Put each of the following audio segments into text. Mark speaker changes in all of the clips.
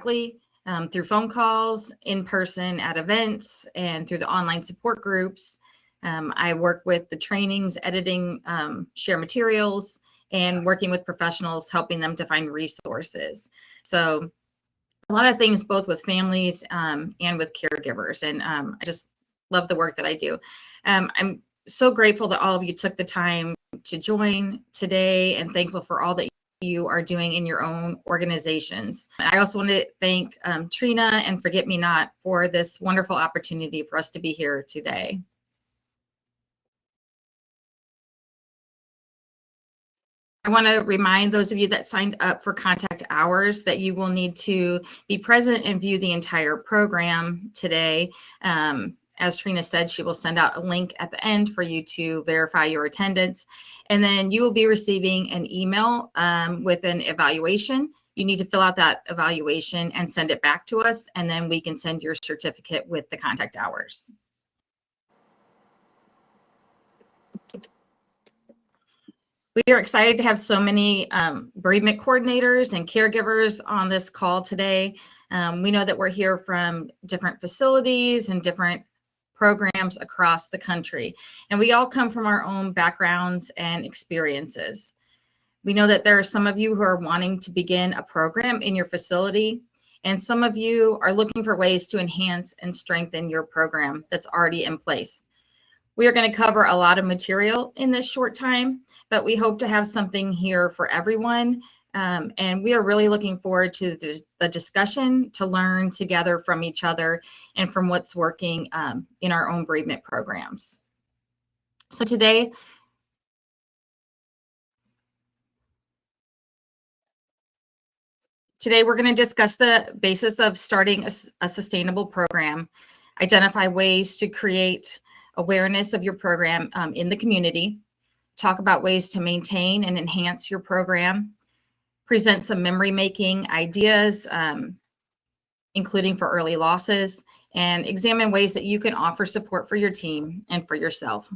Speaker 1: through phone calls, in person at events, and through the online support groups. I work with the trainings, editing, share materials, and working with professionals, helping them to find resources. So a lot of things, both with families and with caregivers. And I just love the work that I do. I'm so grateful that all of you took the time to join today, and thankful for all that you are doing in your own organizations. I also want to thank Trina and Forget Me Not for this wonderful opportunity for us to be here today. I want to remind those of you that signed up for contact hours that you will need to be present and view the entire program today. As Trina said, she will send out a link at the end for you to verify your attendance. And then you will be receiving an email with an evaluation. You need to fill out that evaluation and send it back to us, and then we can send your certificate with the contact hours. We are excited to have so many bereavement coordinators and caregivers on this call today. We know that we're here from different facilities and different programs across the country, and we all come from our own backgrounds and experiences. We know that there are some of you who are wanting to begin a program in your facility, and some of you are looking for ways to enhance and strengthen your program that's already in place. We are going to cover a lot of material in this short time, but we hope to have something here for everyone. And we are really looking forward to the discussion, to learn together from each other and from what's working in our own bereavement programs. So today we're going to discuss the basis of starting a sustainable program, identify ways to create awareness of your program in the community, talk about ways to maintain and enhance your program, present some memory-making ideas, including for early losses, and examine ways that you can offer support for your team and for yourself.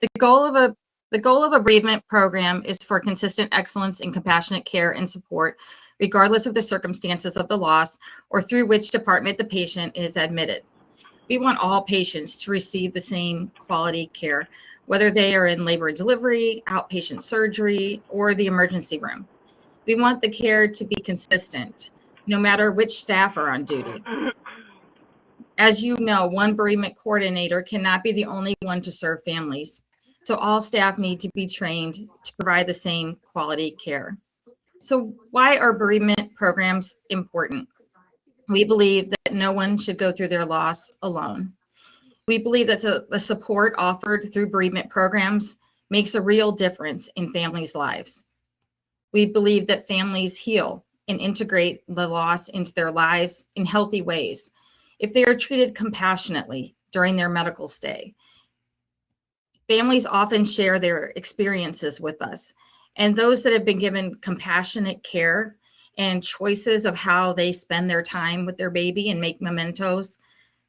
Speaker 1: The goal of a bereavement program is for consistent excellence in compassionate care and support, regardless of the circumstances of the loss or through which department the patient is admitted. We want all patients to receive the same quality care, whether they are in labor and delivery, outpatient surgery, or the emergency room. We want the care to be consistent, no matter which staff are on duty. As you know, one bereavement coordinator cannot be the only one to serve families. So all staff need to be trained to provide the same quality care. So why are bereavement programs important? We believe that no one should go through their loss alone. We believe that the support offered through bereavement programs makes a real difference in families' lives. We believe that families heal and integrate the loss into their lives in healthy ways if they are treated compassionately during their medical stay. Families often share their experiences with us, and those that have been given compassionate care and choices of how they spend their time with their baby and make mementos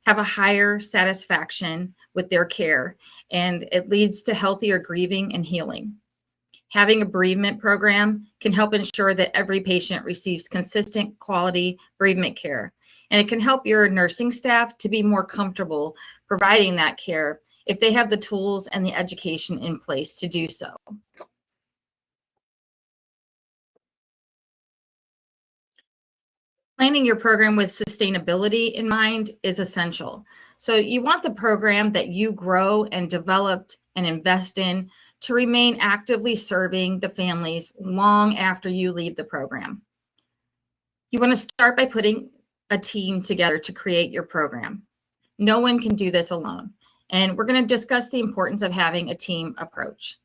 Speaker 1: have a higher satisfaction with their care, and it leads to healthier grieving and healing. Having a bereavement program can help ensure that every patient receives consistent quality bereavement care, and it can help your nursing staff to be more comfortable providing that care if they have the tools and the education in place to do so. Planning your program with sustainability in mind is essential. So you want the program that you grow and develop and invest in to remain actively serving the families long after you leave the program. You want to start by putting a team together to create your program. No one can do this alone. And we're going to discuss the importance of having a team approach.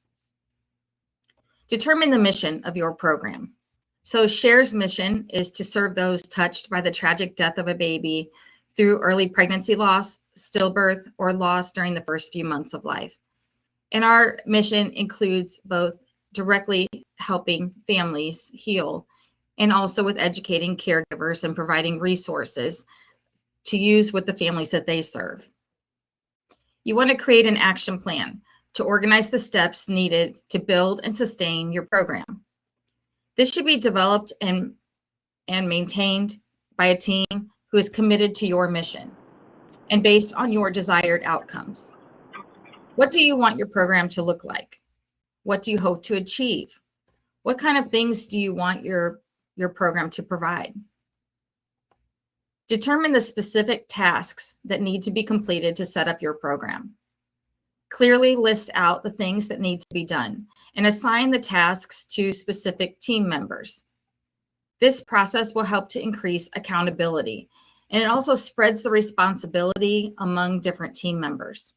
Speaker 1: Determine the mission of your program. So SHARE's mission is to serve those touched by the tragic death of a baby through early pregnancy loss, stillbirth, or loss during the first few months of life. And our mission includes both directly helping families heal and also with educating caregivers and providing resources to use with the families that they serve. You want to create an action plan to organize the steps needed to build and sustain your program. This should be developed and maintained by a team who is committed to your mission and based on your desired outcomes. What do you want your program to look like? What do you hope to achieve? What kind of things do you want your program to provide? Determine the specific tasks that need to be completed to set up your program. Clearly list out the things that need to be done and assign the tasks to specific team members. This process will help to increase accountability, and it also spreads the responsibility among different team members.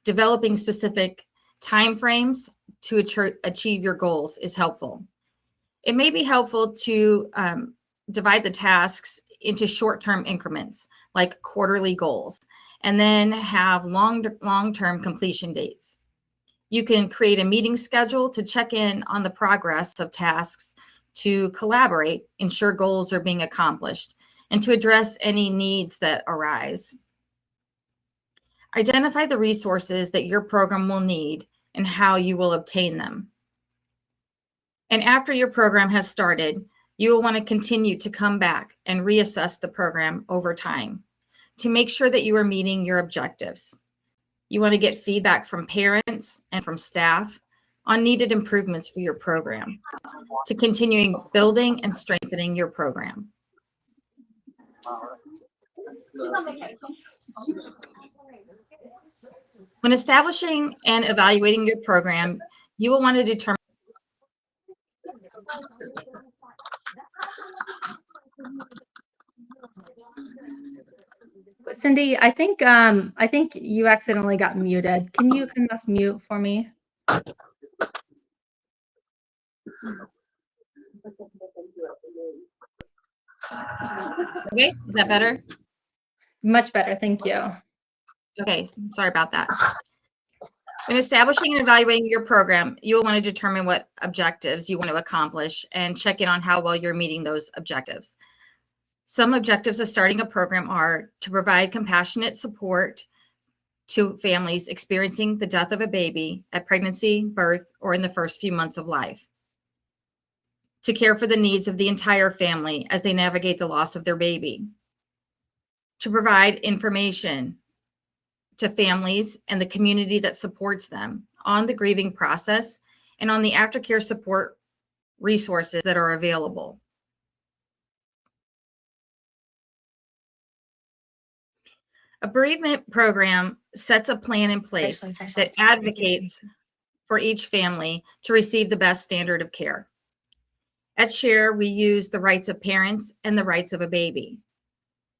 Speaker 1: Developing specific timeframes to achieve your goals is helpful. It may be helpful to divide the tasks into short-term increments, like quarterly goals, and then have long-term completion dates. You can create a meeting schedule to check in on the progress of tasks, to collaborate, ensure goals are being accomplished, and to address any needs that arise. Identify the resources that your program will need and how you will obtain them. And after your program has started, you will want to continue to come back and reassess the program over time to make sure that you are meeting your objectives. You want to get feedback from parents and from staff on needed improvements for your program to continuing building and strengthening your program. When establishing and evaluating your program, you will want to determine
Speaker 2: Cindy, I think you accidentally got muted. Can you come off mute for me?
Speaker 1: Okay, is that better?
Speaker 2: Much better, thank you.
Speaker 1: Okay, sorry about that. When establishing and evaluating your program, you will want to determine what objectives you want to accomplish and check in on how well you're meeting those objectives. Some objectives of starting a program are to provide compassionate support to families experiencing the death of a baby at pregnancy, birth, or in the first few months of life. To care for the needs of the entire family as they navigate the loss of their baby. To provide information to families and the community that supports them on the grieving process and on the aftercare support resources that are available. A bereavement program sets a plan in place that advocates for each family to receive the best standard of care. At SHARE, we use the rights of parents and the rights of a baby.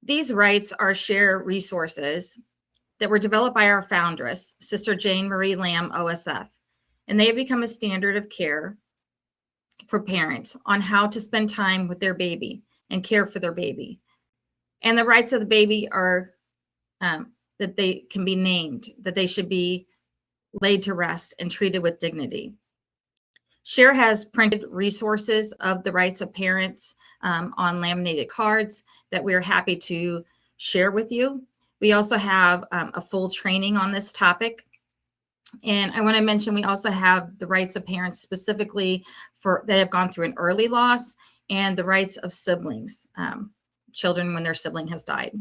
Speaker 1: These rights are SHARE resources that were developed by our foundress, Sister Jane Marie Lamb, OSF, and they have become a standard of care for parents on how to spend time with their baby and care for their baby. And the rights of the baby are that they can be named, that they should be laid to rest and treated with dignity. SHARE has printed resources of the rights of parents on laminated cards that we are happy to share with you. We also have a full training on this topic. And I want to mention we also have the rights of parents specifically that have gone through an early loss, and the rights of siblings, children when their sibling has died.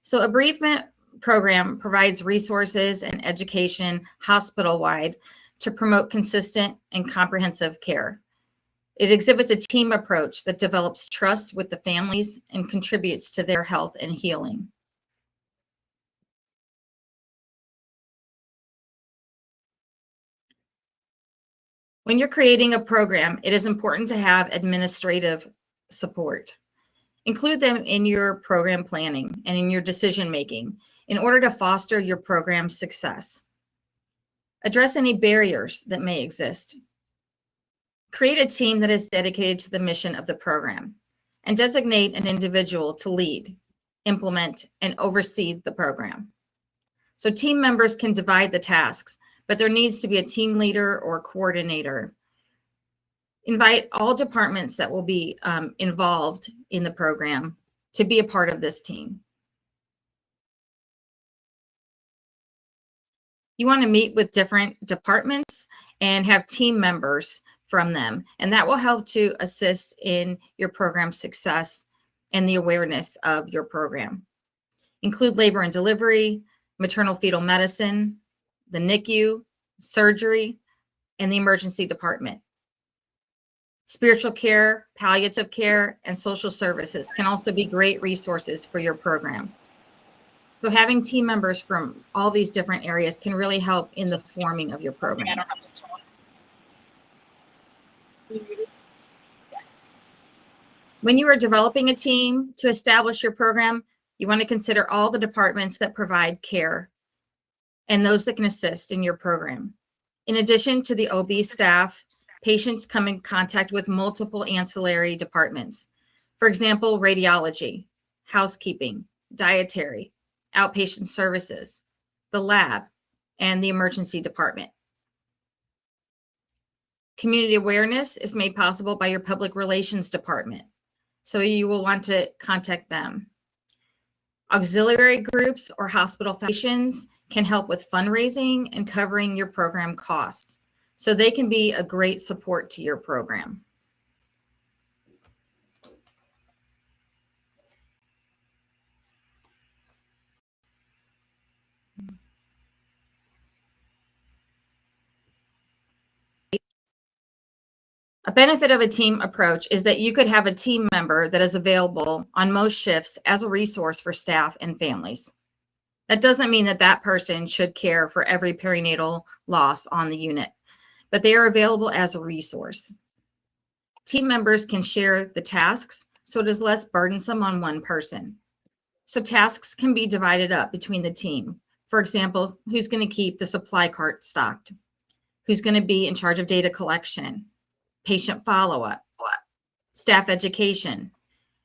Speaker 1: So a bereavement program provides resources and education hospital-wide to promote consistent and comprehensive care. It exhibits a team approach that develops trust with the families and contributes to their health and healing. When you're creating a program, it is important to have administrative support. Include them in your program planning and in your decision making in order to foster your program's success. Address any barriers that may exist. Create a team that is dedicated to the mission of the program, and designate an individual to lead, implement, and oversee the program. So team members can divide the tasks, but there needs to be a team leader or coordinator. Invite all departments that will be involved in the program to be a part of this team. You want to meet with different departments and have team members from them, and that will help to assist in your program success and the awareness of your program. Include labor and delivery, maternal fetal medicine, the NICU, surgery, and the emergency department. Spiritual care, palliative care, and social services can also be great resources for your program. So having team members from all these different areas can really help in the forming of your program. When you are developing a team to establish your program, you want to consider all the departments that provide care and those that can assist in your program. In addition to the OB staff, patients come in contact with multiple ancillary departments. For example, radiology, housekeeping, dietary, outpatient services, the lab, and the emergency department. Community awareness is made possible by your public relations department, so you will want to contact them. Auxiliary groups or hospital foundations can help with fundraising and covering your program costs, so they can be a great support to your program. A benefit of a team approach is that you could have a team member that is available on most shifts as a resource for staff and families. That doesn't mean that that person should care for every perinatal loss on the unit, but they are available as a resource. Team members can share the tasks, so it is less burdensome on one person. So tasks can be divided up between the team. For example, who's going to keep the supply cart stocked? Who's going to be in charge of data collection, patient follow-up, staff education,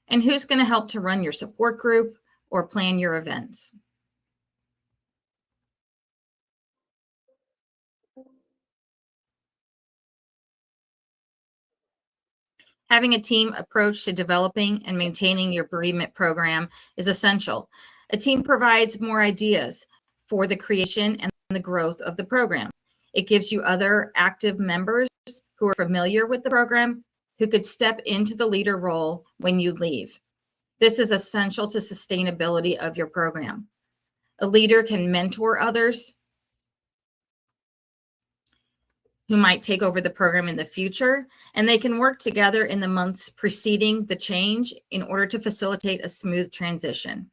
Speaker 1: and who's going to help to run your support group or plan your events. Having a team approach to developing and maintaining your bereavement program is essential. A team provides more ideas for the creation and the growth of the program. It gives you other active members who are familiar with the program who could step into the leader role when you leave. This is essential to sustainability of your program. A leader can mentor others who might take over the program in the future, and they can work together in the months preceding the change in order to facilitate a smooth transition.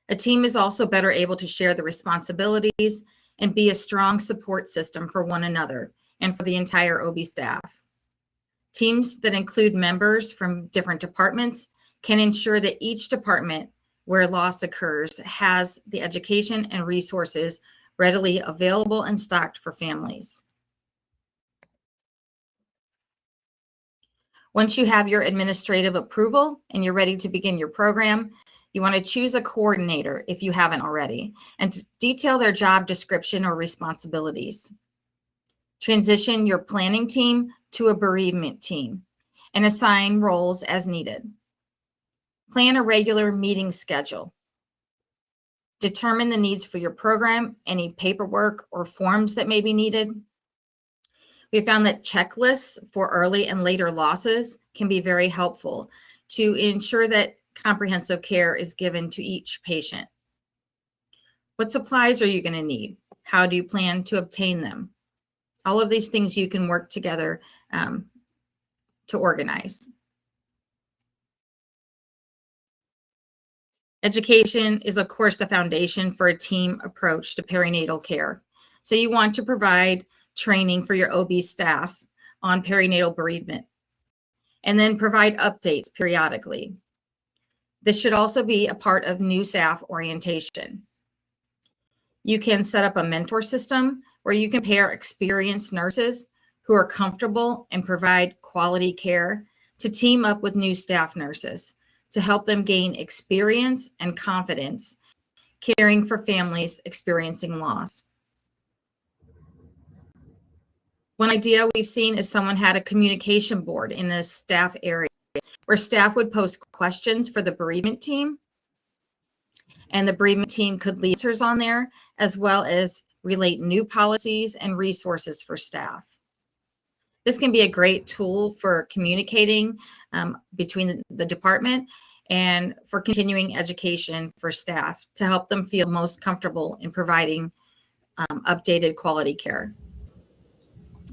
Speaker 1: A team is also better able to share the responsibilities and be a strong support system for one another and for the entire OB staff. Teams that include members from different departments can ensure that each department where loss occurs has the education and resources readily available and stocked for families. Once you have your administrative approval and you're ready to begin your program, you want to choose a coordinator if you haven't already, and to detail their job description or responsibilities. Transition your planning team to a bereavement team and assign roles as needed. Plan a regular meeting schedule. Determine the needs for your program, any paperwork or forms that may be needed. We found that checklists for early and later losses can be very helpful to ensure that comprehensive care is given to each patient. What supplies are you going to need? How do you plan to obtain them? All of these things you can work together to organize. Education is, of course, the foundation for a team approach to perinatal care. So you want to provide training for your OB staff on perinatal bereavement, and then provide updates periodically. This should also be a part of new staff orientation. You can set up a mentor system where you can pair experienced nurses who are comfortable and provide quality care to team up with new staff nurses to help them gain experience and confidence caring for families experiencing loss. One idea we've seen is someone had a communication board in a staff area where staff would post questions for the bereavement team, and the bereavement team could leave answers on there, as well as relate new policies and resources for staff. This can be a great tool for communicating between the department and for continuing education for staff to help them feel most comfortable in providing updated quality care.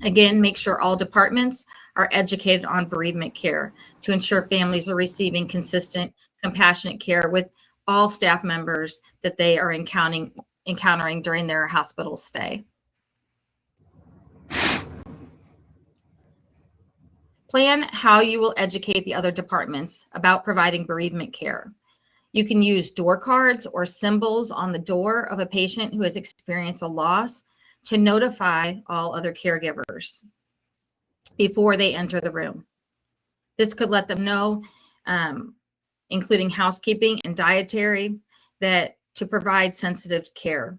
Speaker 1: Again, make sure all departments are educated on bereavement care to ensure families are receiving consistent, compassionate care with all staff members that they are encountering during their hospital stay. Plan how you will educate the other departments about providing bereavement care. You can use door cards or symbols on the door of a patient who has experienced a loss to notify all other caregivers before they enter the room. This could let them know, including housekeeping and dietary, that to provide sensitive care.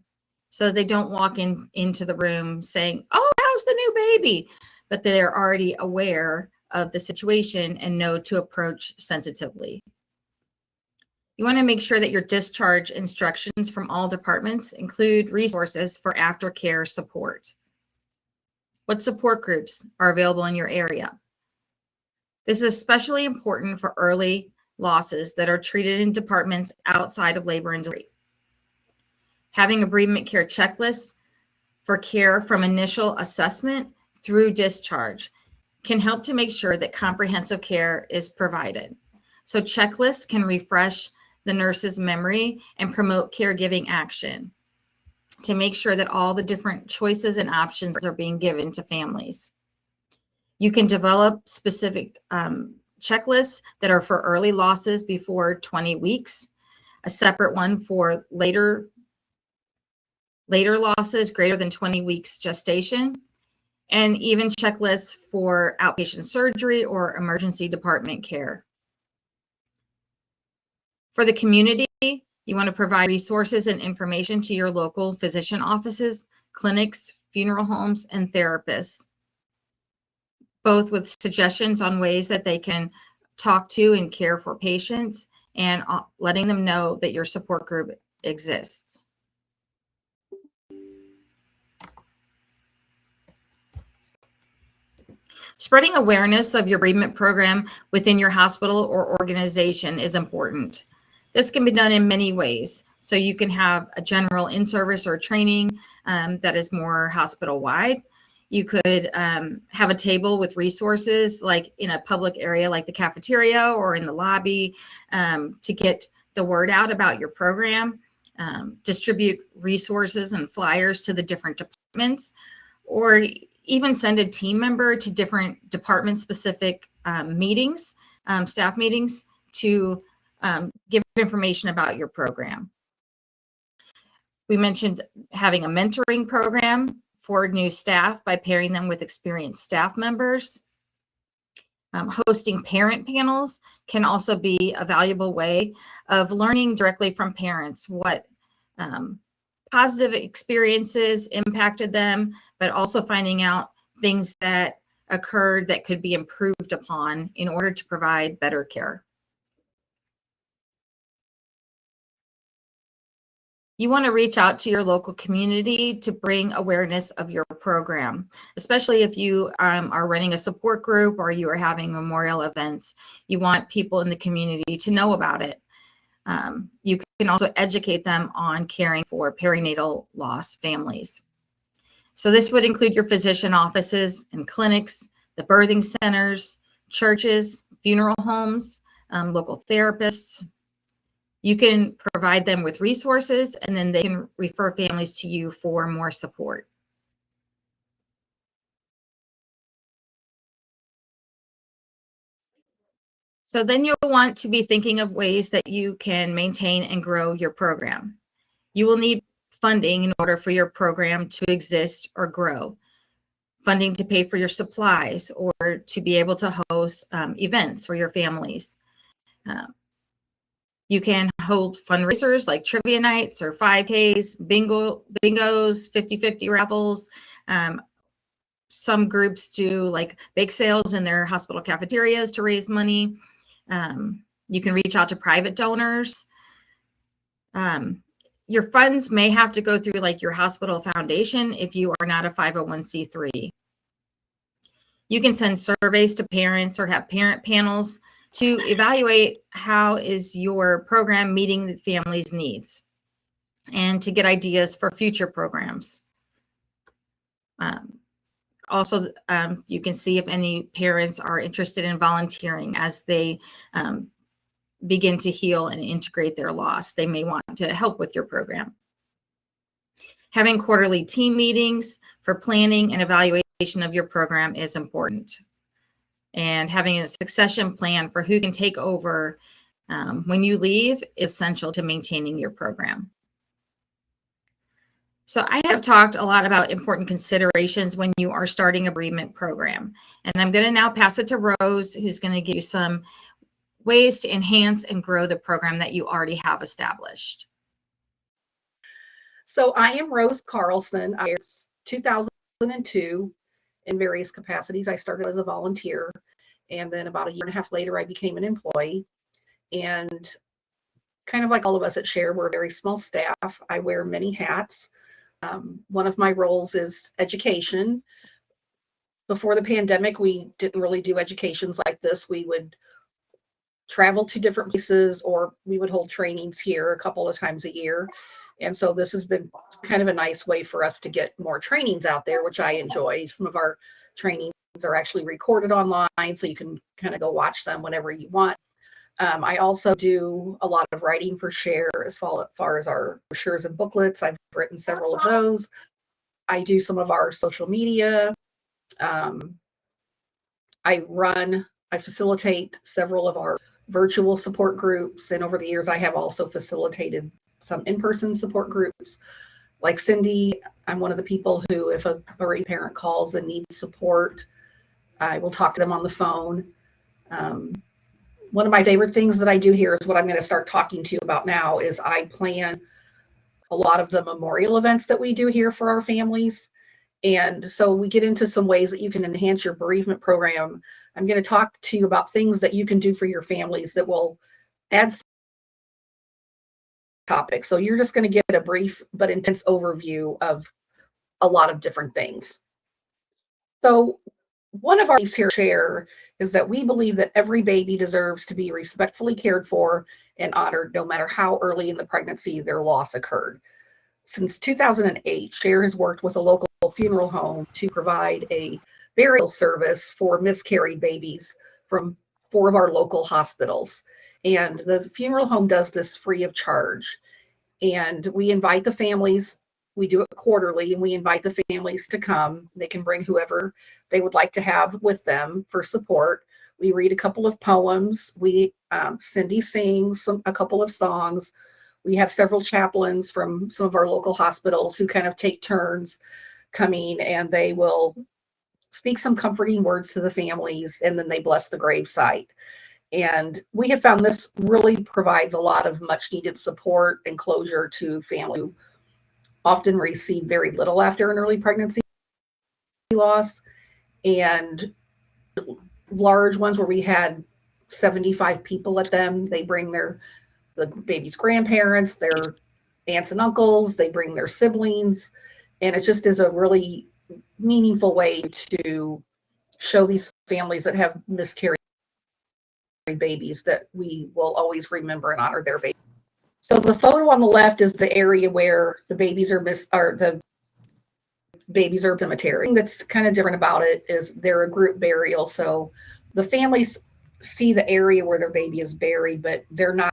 Speaker 1: So they don't walk into the room saying, "Oh, how's the new baby?" But they're already aware of the situation and know to approach sensitively. You want to make sure that your discharge instructions from all departments include resources for aftercare support. What support groups are available in your area? This is especially important for early losses that are treated in departments outside of labor and delivery. Having a bereavement care checklist for care from initial assessment through discharge can help to make sure that comprehensive care is provided. So checklists can refresh the nurse's memory and promote caregiving action to make sure that all the different choices and options are being given to families. You can develop specific checklists that are for early losses before 20 weeks, a separate one for later losses greater than 20 weeks gestation, and even checklists for outpatient surgery or emergency department care. For the community, you want to provide resources and information to your local physician offices, clinics, funeral homes, and therapists, both with suggestions on ways that they can talk to and care for patients, and letting them know that your support group exists. Spreading awareness of your bereavement program within your hospital or organization is important. This can be done in many ways. So you can have a general in-service or training that is more hospital-wide. You could have a table with resources like in a public area like the cafeteria or in the lobby to get the word out about your program, distribute resources and flyers to the different departments, or even send a team member to different department-specific meetings, staff meetings, to give information about your program. We mentioned having a mentoring program for new staff by pairing them with experienced staff members. Hosting parent panels can also be a valuable way of learning directly from parents what positive experiences impacted them, but also finding out things that occurred that could be improved upon in order to provide better care. You want to reach out to your local community to bring awareness of your program, especially if you are running a support group or you are having memorial events. You want people in the community to know about it. You can also educate them on caring for perinatal loss families. So this would include your physician offices and clinics, the birthing centers, churches, funeral homes, local therapists. You can provide them with resources, and then they can refer families to you for more support. So then you'll want to be thinking of ways that you can maintain and grow your program. You will need funding in order for your program to exist or grow. Funding to pay for your supplies or to be able to host events for your families. You can hold fundraisers like trivia nights or 5Ks, bingos, 50-50 raffles. Some groups do like bake sales in their hospital cafeterias to raise money. You can reach out to private donors. your funds may have to go through like your hospital foundation if you are not a 501c3. You can send surveys to parents or have parent panels to evaluate how is your program meeting the family's needs and to get ideas for future programs. Also, you can see if any parents are interested in volunteering as they begin to heal and integrate their loss. They may want to help with your program. Having quarterly team meetings for planning and evaluation of your program is important. And having a succession plan for who can take over when you leave is essential to maintaining your program. So I have talked a lot about important considerations when you are starting a bereavement program. And I'm going to now pass it to Rose, who's going to give you some ways to enhance and grow the program that you already have established.
Speaker 3: So I am Rose Carlson. It's 2002 in various capacities. I started as a volunteer, and then about a year and a half later, I became an employee. And kind of like all of us at Share, we're a very small staff. I wear many hats. One of my roles is education. Before the pandemic, we didn't really do educations like this. We would travel to different places, or we would hold trainings here a couple of times a year. And so this has been kind of a nice way for us to get more trainings out there, which I enjoy. Some of our trainings are actually recorded online, so you can kind of go watch them whenever you want. I also do a lot of writing for Share as far as our brochures and booklets. I've written several of those. I do some of our social media. I facilitate several of our virtual support groups. And over the years, I have also facilitated some in-person support groups. Like Cindy, I'm one of the people who, if a bereaved parent calls and needs support, I will talk to them on the phone. One of my favorite things that I do here is what I'm going to start talking to you about now is I plan a lot of the memorial events that we do here for our families. And so we get into some ways that you can enhance your bereavement program. I'm going to talk to you about things that you can do for your families that will add topics. So you're just going to get a brief but intense overview of a lot of different things. So one of our beliefs here at Share is that we believe that every baby deserves to be respectfully cared for and honored, no matter how early in the pregnancy their loss occurred. Since 2008, Share has worked with a local funeral home to provide a burial service for miscarried babies from 4 of our local hospitals. And the funeral home does this free of charge. And we invite the families. We do it quarterly, and we invite the families to come. They can bring whoever they would like to have with them for support. We read a couple of poems. Cindy sings a couple of songs. We have several chaplains from some of our local hospitals who kind of take turns coming, and they will speak some comforting words to the families, and then they bless the gravesite. And we have found this really provides a lot of much needed support and closure to families who often receive very little after an early pregnancy loss. And large ones where we had 75 people at them, they bring the baby's grandparents, their aunts and uncles, they bring their siblings. And it just is a really meaningful way to show these families that have miscarried babies that we will always remember and honor their baby. So the photo on the left is the area where the babies are cemetery. That's kind of different about it is they're a group burial. So the families see the area where their baby is buried, but they're not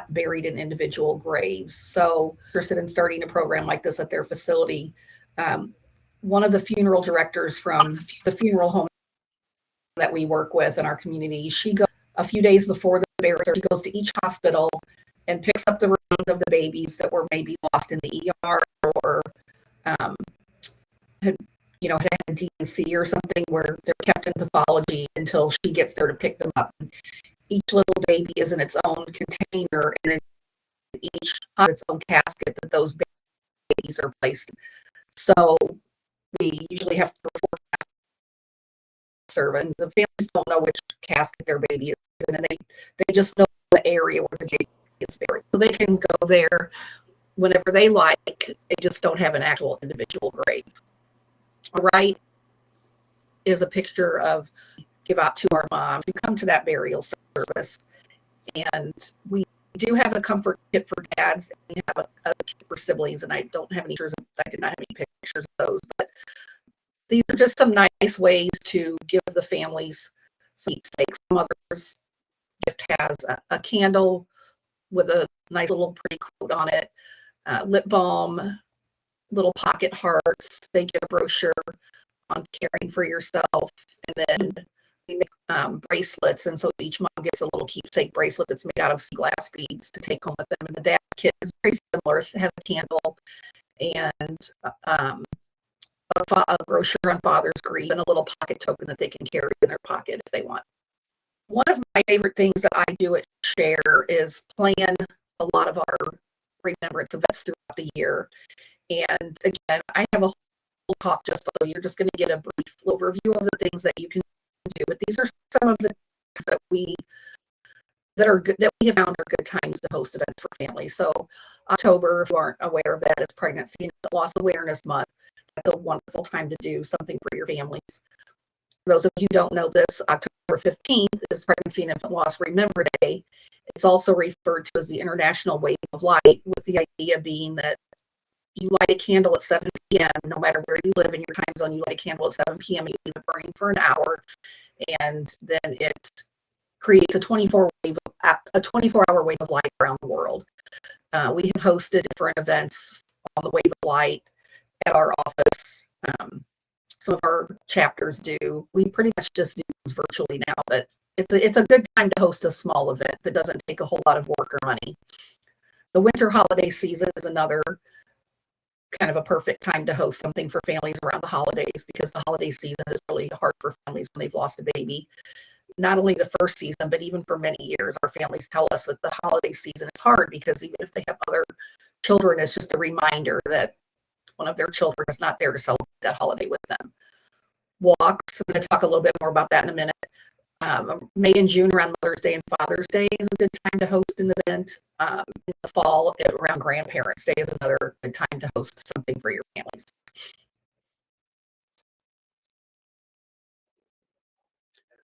Speaker 3: buried in individual graves. So interested in starting a program like this at their facility. One of the funeral directors from the funeral home that we work with in our community, she goes a few days before the burial, she goes to each hospital and picks up the remains of the babies that were maybe lost in the ER or had a DNC or something where they're kept in pathology until she gets there to pick them up. Each little baby is in its own container, and each has its own casket that those babies are placed in. So we usually have 4 caskets servant. The families don't know which casket their baby is in, and they just know the area where the baby. is buried. So they can go there whenever they like. They just don't have an actual individual grave. All right, is a picture of give out to our moms who come to that burial service. And we do have a comfort kit for dads, and we have a kit for siblings, and I don't have any pictures of, I did not have any pictures of those, but these are just some nice ways to give the families some keepsakes. Some others gift has a candle with a nice little pretty quote on it, lip balm, little pocket hearts. They get a brochure on caring for yourself, and then we make bracelets, and so each mom gets a little keepsake bracelet that's made out of glass beads to take home with them. And the dad's kit is very similar. It has a candle and a brochure on father's grief and a little pocket token that they can carry in their pocket if they want. One of my favorite things that I do at Share is plan a lot of our remembrance events throughout the year. And again, I have a whole talk just so you're just going to get a brief overview of the things that you can do. But these are some of the things that we have found are good times to host events for families. So October, if you aren't aware of that, is Pregnancy and Loss Awareness Month. That's a wonderful time to do something for your families. For those of you who don't know this, October 15th is Pregnancy and Infant Loss Remember Day. It's also referred to as the International Wave of Light, with the idea being that you light a candle at 7 p.m. No matter where you live in your time zone, you light a candle at 7 p.m. You leave it burning for an hour, and then it creates a 24-hour wave of light around the world. We have hosted different events on the Wave of Light at our office. Some of our chapters do. We pretty much just do this virtually now, but it's a good time to host a small event that doesn't take a whole lot of work or money. The winter holiday season is another kind of a perfect time to host something for families around the holidays, because the holiday season is really hard for families when they've lost a baby. Not only the first season, but even for many years, our families tell us that the holiday season is hard because even if they have other children, it's just a reminder that one of their children is not there to celebrate that holiday with them. Walks, I'm going to talk a little bit more about that in a minute. May and June around Mother's Day and Father's Day is a good time to host an event. In the fall around Grandparents' Day is another good time to host something for your families.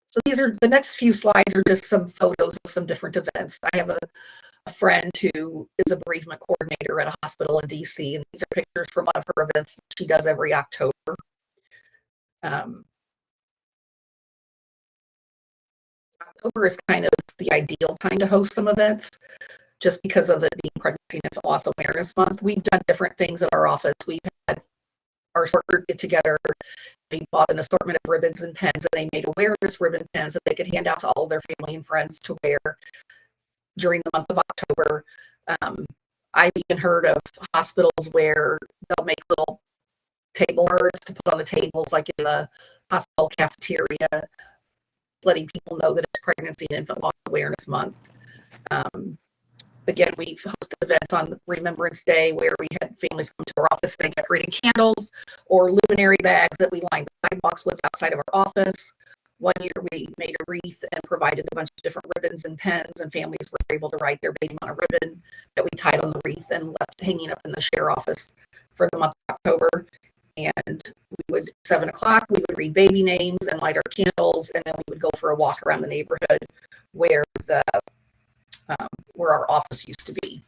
Speaker 3: So these are the next few slides are just some photos of some different events. I have a friend who is a bereavement coordinator at a hospital in DC, and these are pictures from one of her events that she does every October. October is kind of the ideal time to host some events, just because of it being Pregnancy and Infant Loss Awareness Month. We've done different things at our office. We've had our support get together. They bought an assortment of ribbons and pens, and they made awareness ribbon pens that they could hand out to all of their family and friends to wear during the month of October. I've even heard of hospitals where they'll make little table cards to put on the tables, like in the hospital cafeteria, letting people know that it's Pregnancy and Infant Loss Awareness Month. Again, we've hosted events on Remembrance Day where we had families come to our office and decorating candles or luminary bags that we lined the sidewalks with outside of our office. One year we made a wreath and provided a bunch of different ribbons and pens, and families were able to write their name on a ribbon that we tied on the wreath and left hanging up in the Share office for the month of October. And we would, 7 o'clock, we would read baby names and light our candles, and then we would go for a walk around the neighborhood where where our office used to be.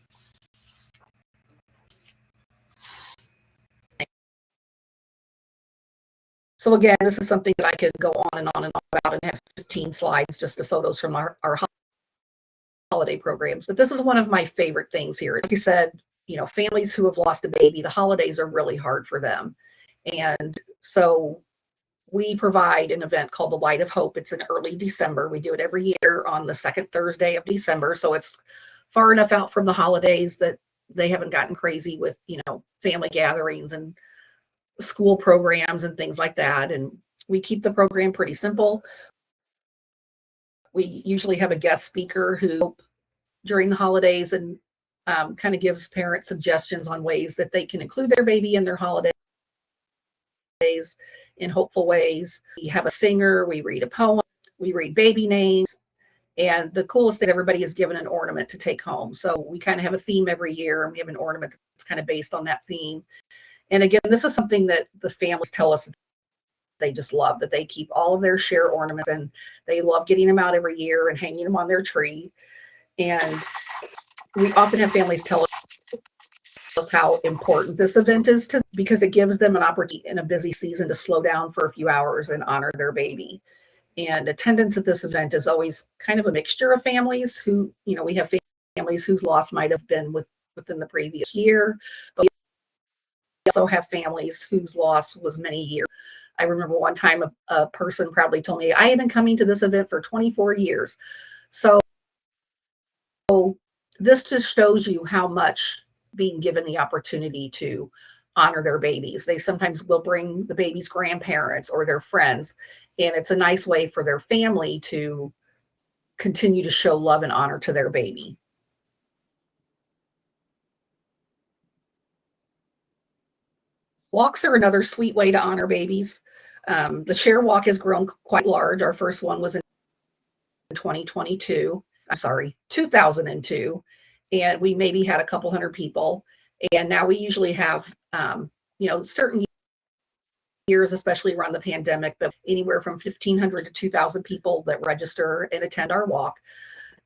Speaker 3: So again, this is something that I could go on and on about and have 15 slides, just the photos from our holiday programs. But this is one of my favorite things here. Like I said, families who have lost a baby, the holidays are really hard for them. And so we provide an event called the Light of Hope. It's in early December. We do it every year on the second Thursday of December. So it's far enough out from the holidays that they haven't gotten crazy with, family gatherings and school programs and things like that. And we keep the program pretty simple. We usually have a guest speaker who during the holidays and kind of gives parents suggestions on ways that they can include their baby in their holidays in hopeful ways. We have a singer, we read a poem, we read baby names, And the coolest thing, everybody is given an ornament to take home. So we kind of have a theme every year, and we have an ornament that's kind of based on that theme. And again, this is something that the families tell us that they just love, that they keep all of their share ornaments, and they love getting them out every year and hanging them on their tree. And we often have families tell us how important this event is to, because it gives them an opportunity in a busy season to slow down for a few hours and honor their baby. And attendance at this event is always kind of a mixture of families who, we have families whose loss might have been within the previous year, but we also have families whose loss was many years. I remember one time a person proudly told me, I have been coming to this event for 24 years. So this just shows you how much being given the opportunity to honor their babies. They sometimes will bring the baby's grandparents or their friends, and it's a nice way for their family to continue to show love and honor to their baby. Walks are another sweet way to honor babies. The Share Walk has grown quite large. Our first one was in 2002. 2002. And we maybe had a couple hundred people. And now we usually have, certain years, especially around the pandemic, but anywhere from 1,500 to 2,000 people that register and attend our walk.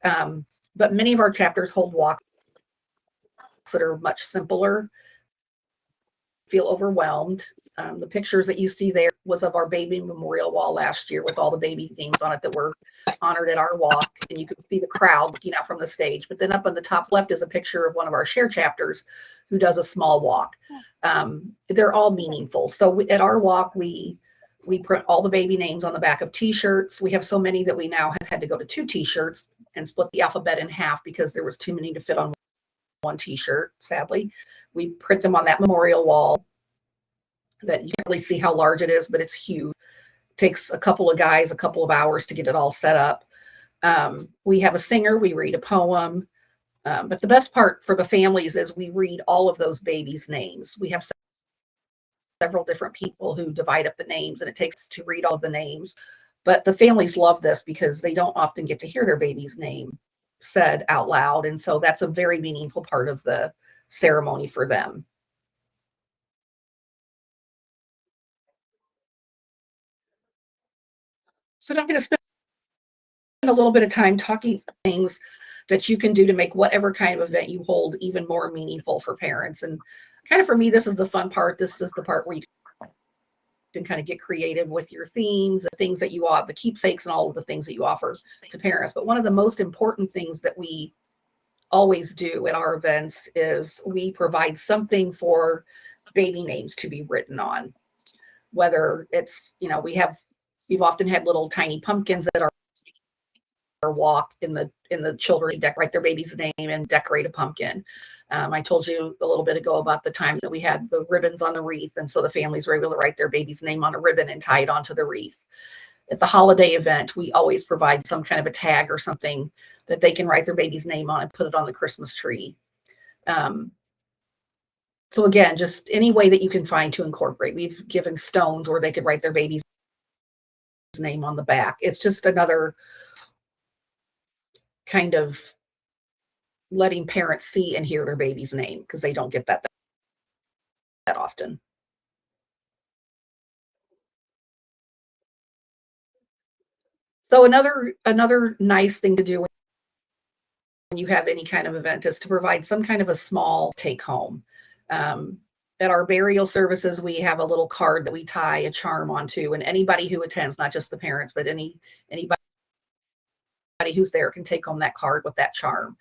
Speaker 3: But many of our chapters hold walks that are much simpler. Feel overwhelmed. The pictures that you see there was of our baby memorial wall last year with all the baby names on it that were honored at our walk. And you can see the crowd looking out from the stage. But then up on the top left is a picture of one of our share chapters who does a small walk. They're all meaningful. So at our walk, we print all the baby names on the back of t-shirts. We have so many that we now have had to go to 2 t-shirts and split the alphabet in half because there was too many to fit on one t-shirt, sadly. We print them on that memorial wall that you can't really see how large it is, but it's huge. It takes a couple of guys a couple of hours to get it all set up. We have a singer, we read a poem, but the best part for the families is we read all of those babies' names. We have several different people who divide up the names, and it takes to read all the names. But the families love this because they don't often get to hear their baby's name said out loud. And so that's a very meaningful part of the ceremony for them. So I'm going to spend a little bit of time talking things that you can do to make whatever kind of event you hold even more meaningful for parents. And kind of for me, this is the fun part. This is the part where you can kind of get creative with your themes, the things that you offer, the keepsakes, and all of the things that you offer to parents. But one of the most important things that we always do at our events is we provide something for baby names to be written on. Whether it's, we've often had little tiny pumpkins at our walk in the children write their baby's name and decorate a pumpkin. I told you a little bit ago about the time that we had the ribbons on the wreath, and so the families were able to write their baby's name on a ribbon and tie it onto the wreath. At the holiday event, we always provide some kind of a tag or something that they can write their baby's name on and put it on the Christmas tree. So again, just any way that you can find to incorporate. We've given stones where they could write their baby's name on the back. It's just another kind of letting parents see and hear their baby's name, because they don't get that often. So another nice thing to do when you have any kind of event is to provide some kind of a small take home. At our burial services, we have a little card that we tie a charm onto, and anybody who attends, not just the parents, but anybody who's there can take home that card with that charm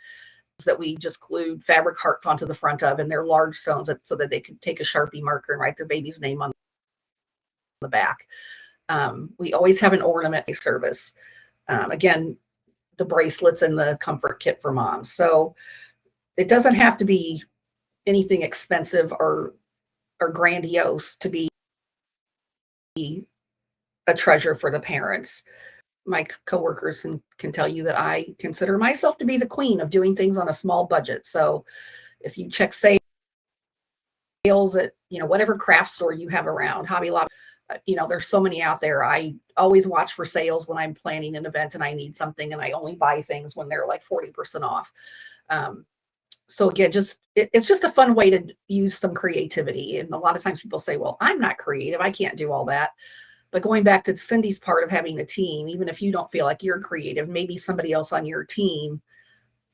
Speaker 3: that we just glued fabric hearts onto the front of, and they're large stones so that they can take a Sharpie marker and write their baby's name on the back. We always have an ornament service. Again, the bracelets and the comfort kit for moms. So it doesn't have to be anything expensive or grandiose to be a treasure for the parents. My coworkers can tell you that I consider myself to be the queen of doing things on a small budget. So if you check sales at, whatever craft store you have around, Hobby Lobby, there's so many out there. I always watch for sales when I'm planning an event and I need something, and I only buy things when they're like 40% off. So again, it's just a fun way to use some creativity. And a lot of times people say, well, I'm not creative, I can't do all that. But going back to Cindy's part of having a team, even if you don't feel like you're creative, maybe somebody else on your team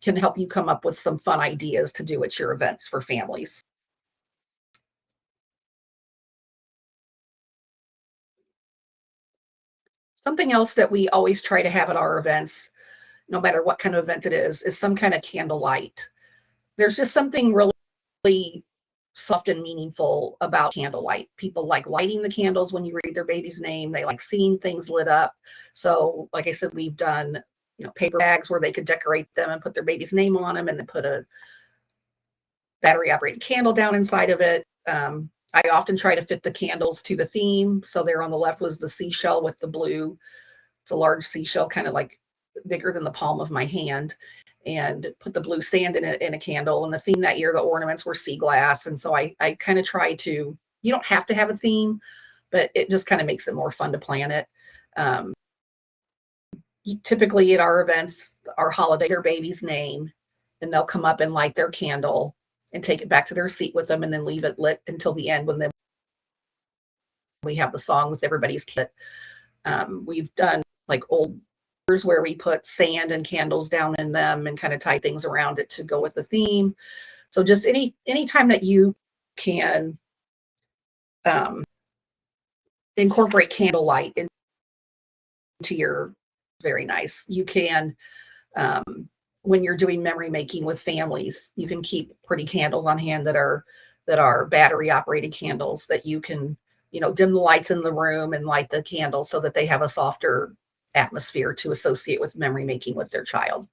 Speaker 3: can help you come up with some fun ideas to do at your events for families. Something else that we always try to have at our events, no matter what kind of event it is some kind of candlelight. There's just something really soft and meaningful about candlelight. People like lighting the candles when you read their baby's name. They like seeing things lit up. So like I said, we've done, paper bags where they could decorate them and put their baby's name on them, and then put a battery operated candle down inside of it. I often try to fit the candles to the theme. So there on the left was the seashell with the blue. It's a large seashell, kind of like bigger than the palm of my hand, and put the blue sand in a candle. And the theme that year, the ornaments were sea glass. And so I kind of try to, you don't have to have a theme, but it just kind of makes it more fun to plan it. Typically at our events, our holiday, their baby's name, and they'll come up and light their candle and take it back to their seat with them, and then leave it lit until the end when we have the song with everybody's kit. We've done like old where we put sand and candles down in them and kind of tie things around it to go with the theme. So just any time that you can incorporate candlelight into your, very nice. You can, when you're doing memory making with families, you can keep pretty candles on hand that are battery operated candles that you can, dim the lights in the room and light the candles so that they have a softer atmosphere to associate with memory making with their child.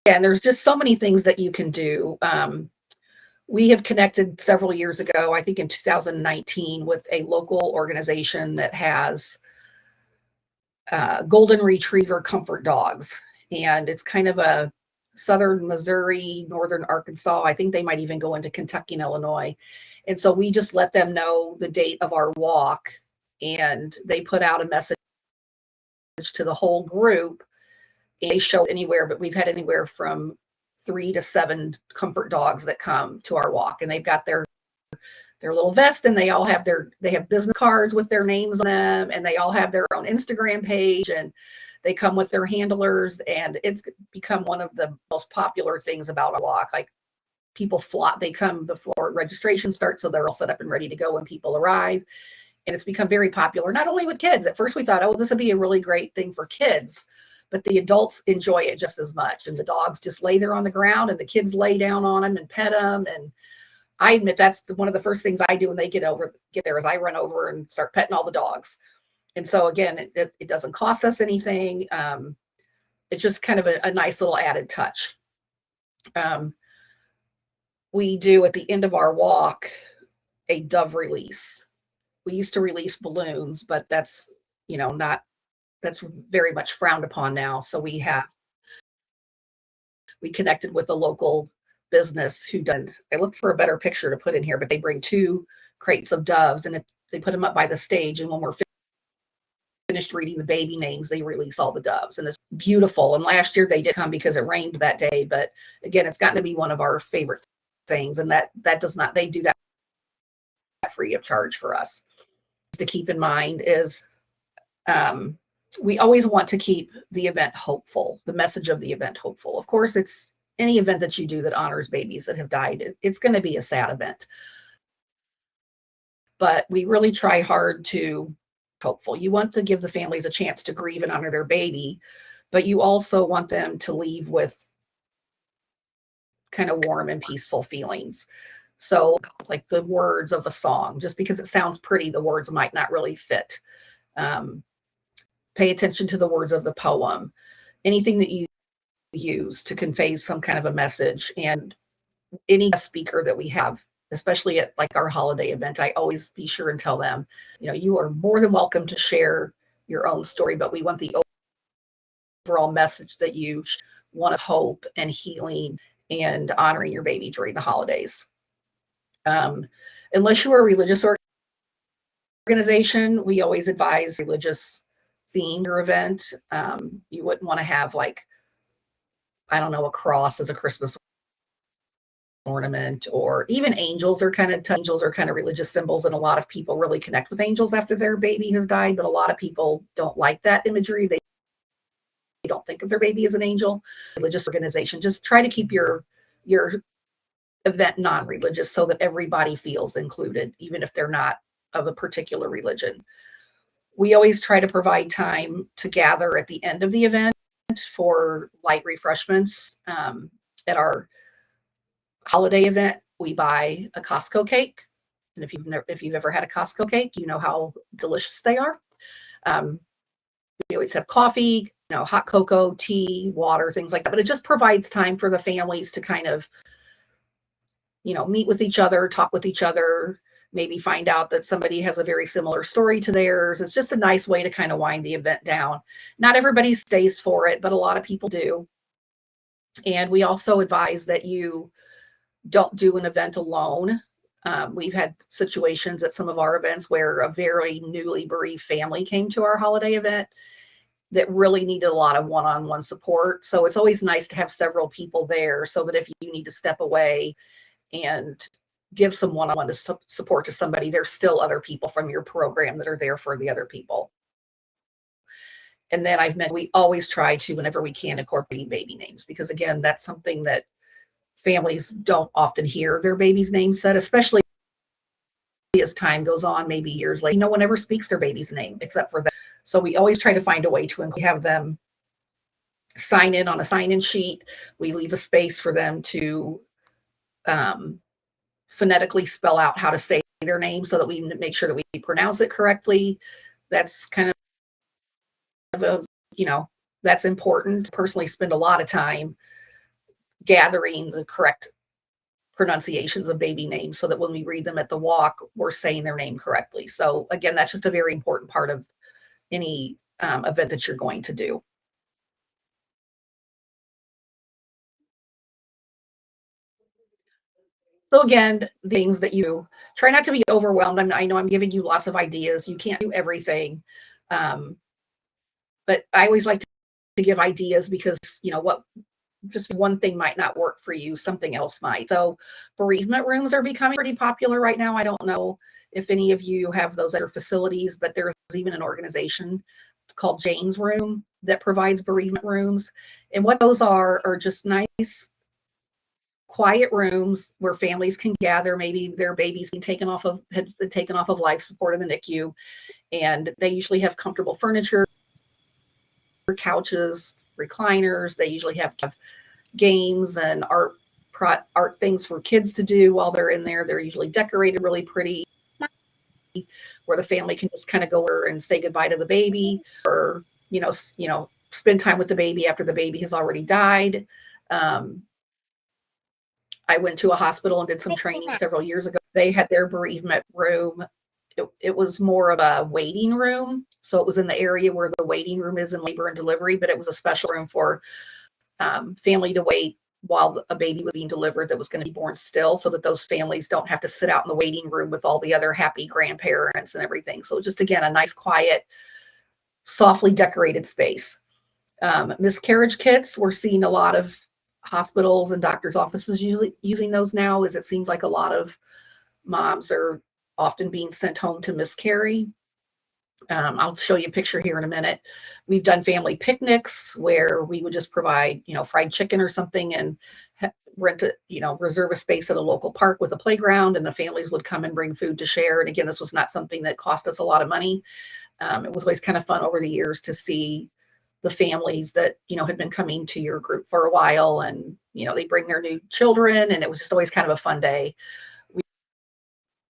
Speaker 3: And there's just so many things that you can do. We have connected several years ago, I think in 2019, with a local organization that has golden retriever comfort dogs. And it's kind of a southern Missouri, northern Arkansas. I think they might even go into Kentucky and Illinois. And so we just let them know the date of our walk, and they put out a message to the whole group. They show anywhere, but we've had anywhere from 3 to 7 comfort dogs that come to our walk, and they've got their little vest, and they all have they have business cards with their names on them, and they all have their own Instagram page, and they come with their handlers, and it's become one of the most popular things about our walk. Like, people flock, they come before registration starts, so they're all set up and ready to go when people arrive. And it's become very popular, not only with kids. At first we thought, oh, this would be a really great thing for kids, but the adults enjoy it just as much. And the dogs just lay there on the ground, and the kids lay down on them and pet them. And I admit that's one of the first things I do when they get there is I run over and start petting all the dogs. And so again, it doesn't cost us anything. It's just kind of a nice little added touch. We do at the end of our walk a dove release. We used to release balloons, but that's, that's very much frowned upon now. So we connected with a local business who does, I looked for a better picture to put in here, but they bring 2 crates of doves, and they put them up by the stage. And when we're finished reading the baby names, they release all the doves, and it's beautiful. And last year they did come because it rained that day. But again, it's gotten to be one of our favorite things. And they do that free of charge for us. To keep in mind is, we always want to keep the event hopeful, the message of the event hopeful. Of course, it's any event that you do that honors babies that have died, it's going to be a sad event. But we really try hard to hopeful. You want to give the families a chance to grieve and honor their baby, but you also want them to leave with kind of warm and peaceful feelings. So like the words of a song, just because it sounds pretty, the words might not really fit. Pay attention to the words of the poem, anything that you use to convey some kind of a message. And any speaker that we have, especially at like our holiday event, I always be sure and tell them, you are more than welcome to share your own story, but we want the overall message that you want hope and healing and honoring your baby during the holidays. Unless you are a religious organization, we always advise religious themed event. You wouldn't want to have like, I don't know, a cross as a Christmas ornament, or even angels are kind of religious symbols, and a lot of people really connect with angels after their baby has died, but a lot of people don't like that imagery. They don't think of their baby as an angel. Religious organization, just try to keep your event non-religious so that everybody feels included, even if they're not of a particular religion. We always try to provide time to gather at the end of the event for light refreshments. At our holiday event, we buy a Costco cake. And if you've ever had a Costco cake, you know how delicious they are. We always have coffee, hot cocoa, tea, water, things like that. But it just provides time for the families to kind of, meet with each other, talk with each other, maybe find out that somebody has a very similar story to theirs. It's just a nice way to kind of wind the event down. Not everybody stays for it, but a lot of people do. And we also advise that you don't do an event alone. We've had situations at some of our events where a very newly bereaved family came to our holiday event that really needed a lot of one-on-one support. So it's always nice to have several people there so that if you need to step away and give some one-on-one support to somebody, there's still other people from your program that are there for the other people. And then we always try to, whenever we can, incorporate baby names, because again, that's something that families don't often hear their baby's name said, especially as time goes on, maybe years later. No one ever speaks their baby's name except for them. So we always try to find a way to have them sign in on a sign-in sheet. We leave a space for them to phonetically spell out how to say their name so that we make sure that we pronounce it correctly. That's kind of that's important. Personally, spend a lot of time gathering the correct pronunciations of baby names so that when we read them at the walk, we're saying their name correctly. So again, that's just a very important part of any event that you're going to do. So again, things that you try not to be overwhelmed. I know I'm giving you lots of ideas. You can't do everything. But I always like to give ideas because, what just one thing might not work for you, something else might. So bereavement rooms are becoming pretty popular right now. I don't know if any of you have those other facilities, but there's even an organization called Jane's Room that provides bereavement rooms. And what those are just nice, quiet rooms where families can gather. Maybe their baby's been taken off of life support in the NICU, and they usually have comfortable furniture, couches, recliners. They usually have games and art things for kids to do while they're in there. They're usually decorated really pretty, where the family can just kind of go over and say goodbye to the baby, or spend time with the baby after the baby has already died. I went to a hospital and did some training several years ago. They had their bereavement room. It was more of a waiting room. So it was in the area where the waiting room is in labor and delivery, but it was a special room for family to wait while a baby was being delivered that was going to be born still, so that those families don't have to sit out in the waiting room with all the other happy grandparents and everything. So just, again, a nice, quiet, softly decorated space. Miscarriage kits, we're seeing a lot of hospitals and doctors' offices usually using those now, as it seems like a lot of moms are often being sent home to miscarry. I'll show you a picture here in a minute. We've done family picnics where we would just provide, fried chicken or something, and reserve a space at a local park with a playground, and the families would come and bring food to share. And again, this was not something that cost us a lot of money. It was always kind of fun over the years to see the families that, had been coming to your group for a while, and, they bring their new children, and it was just always kind of a fun day.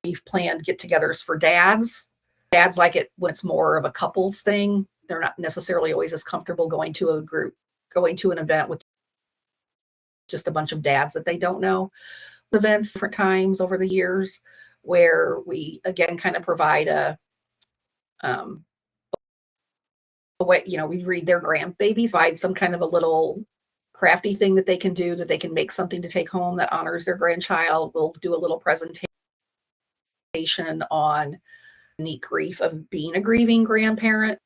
Speaker 3: We've planned get-togethers for dads. Dads like it when it's more of a couples thing. They're not necessarily always as comfortable going to an event with just a bunch of dads that they don't know. Events different times over the years where we, again, kind of provide a way, we read their grandbabies, provide some kind of a little crafty thing that they can do, that they can make something to take home that honors their grandchild. We'll do a little presentation on unique grief of being a grieving grandparent.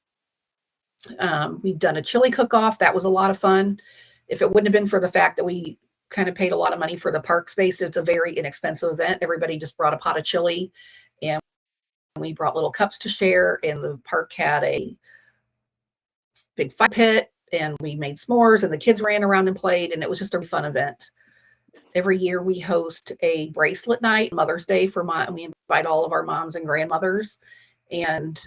Speaker 3: We've done a chili cook-off. That was a lot of fun. If it wouldn't have been for the fact that we kind of paid a lot of money for the park space, it's a very inexpensive event. Everybody just brought a pot of chili, and we brought little cups to share, and the park had a big fire pit, and we made s'mores, and the kids ran around and played, and it was just a fun event. Every year we host a bracelet night, Mother's Day for we invite all of our moms and grandmothers, and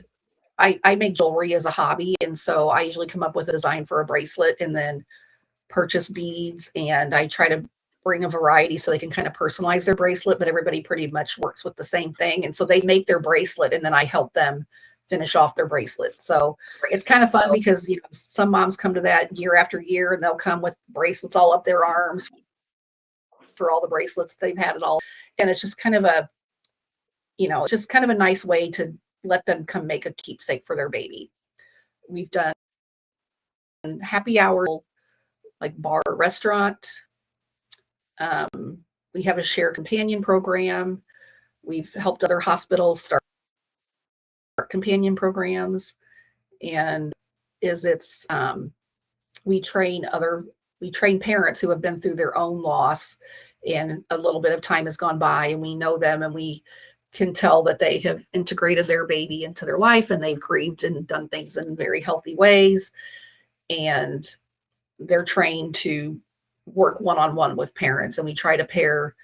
Speaker 3: I make jewelry as a hobby, and so I usually come up with a design for a bracelet and then purchase beads, and I try to bring a variety so they can kind of personalize their bracelet, but everybody pretty much works with the same thing. And so they make their bracelet, and then I help them finish off their bracelet. So it's kind of fun because, you know, some moms come to that year after year, and they'll come with bracelets all up their arms for all the bracelets they've had it all. And it's just kind of a, you know, it's just kind of a nice way to let them come make a keepsake for their baby. We've done happy hour, like bar or restaurant. We have a share companion program. We've helped other hospitals start companion programs, and we train parents who have been through their own loss, and a little bit of time has gone by, and we know them, and we can tell that they have integrated their baby into their life, and they've grieved and done things in very healthy ways, and they're trained to work one-on-one with parents, and we try to pair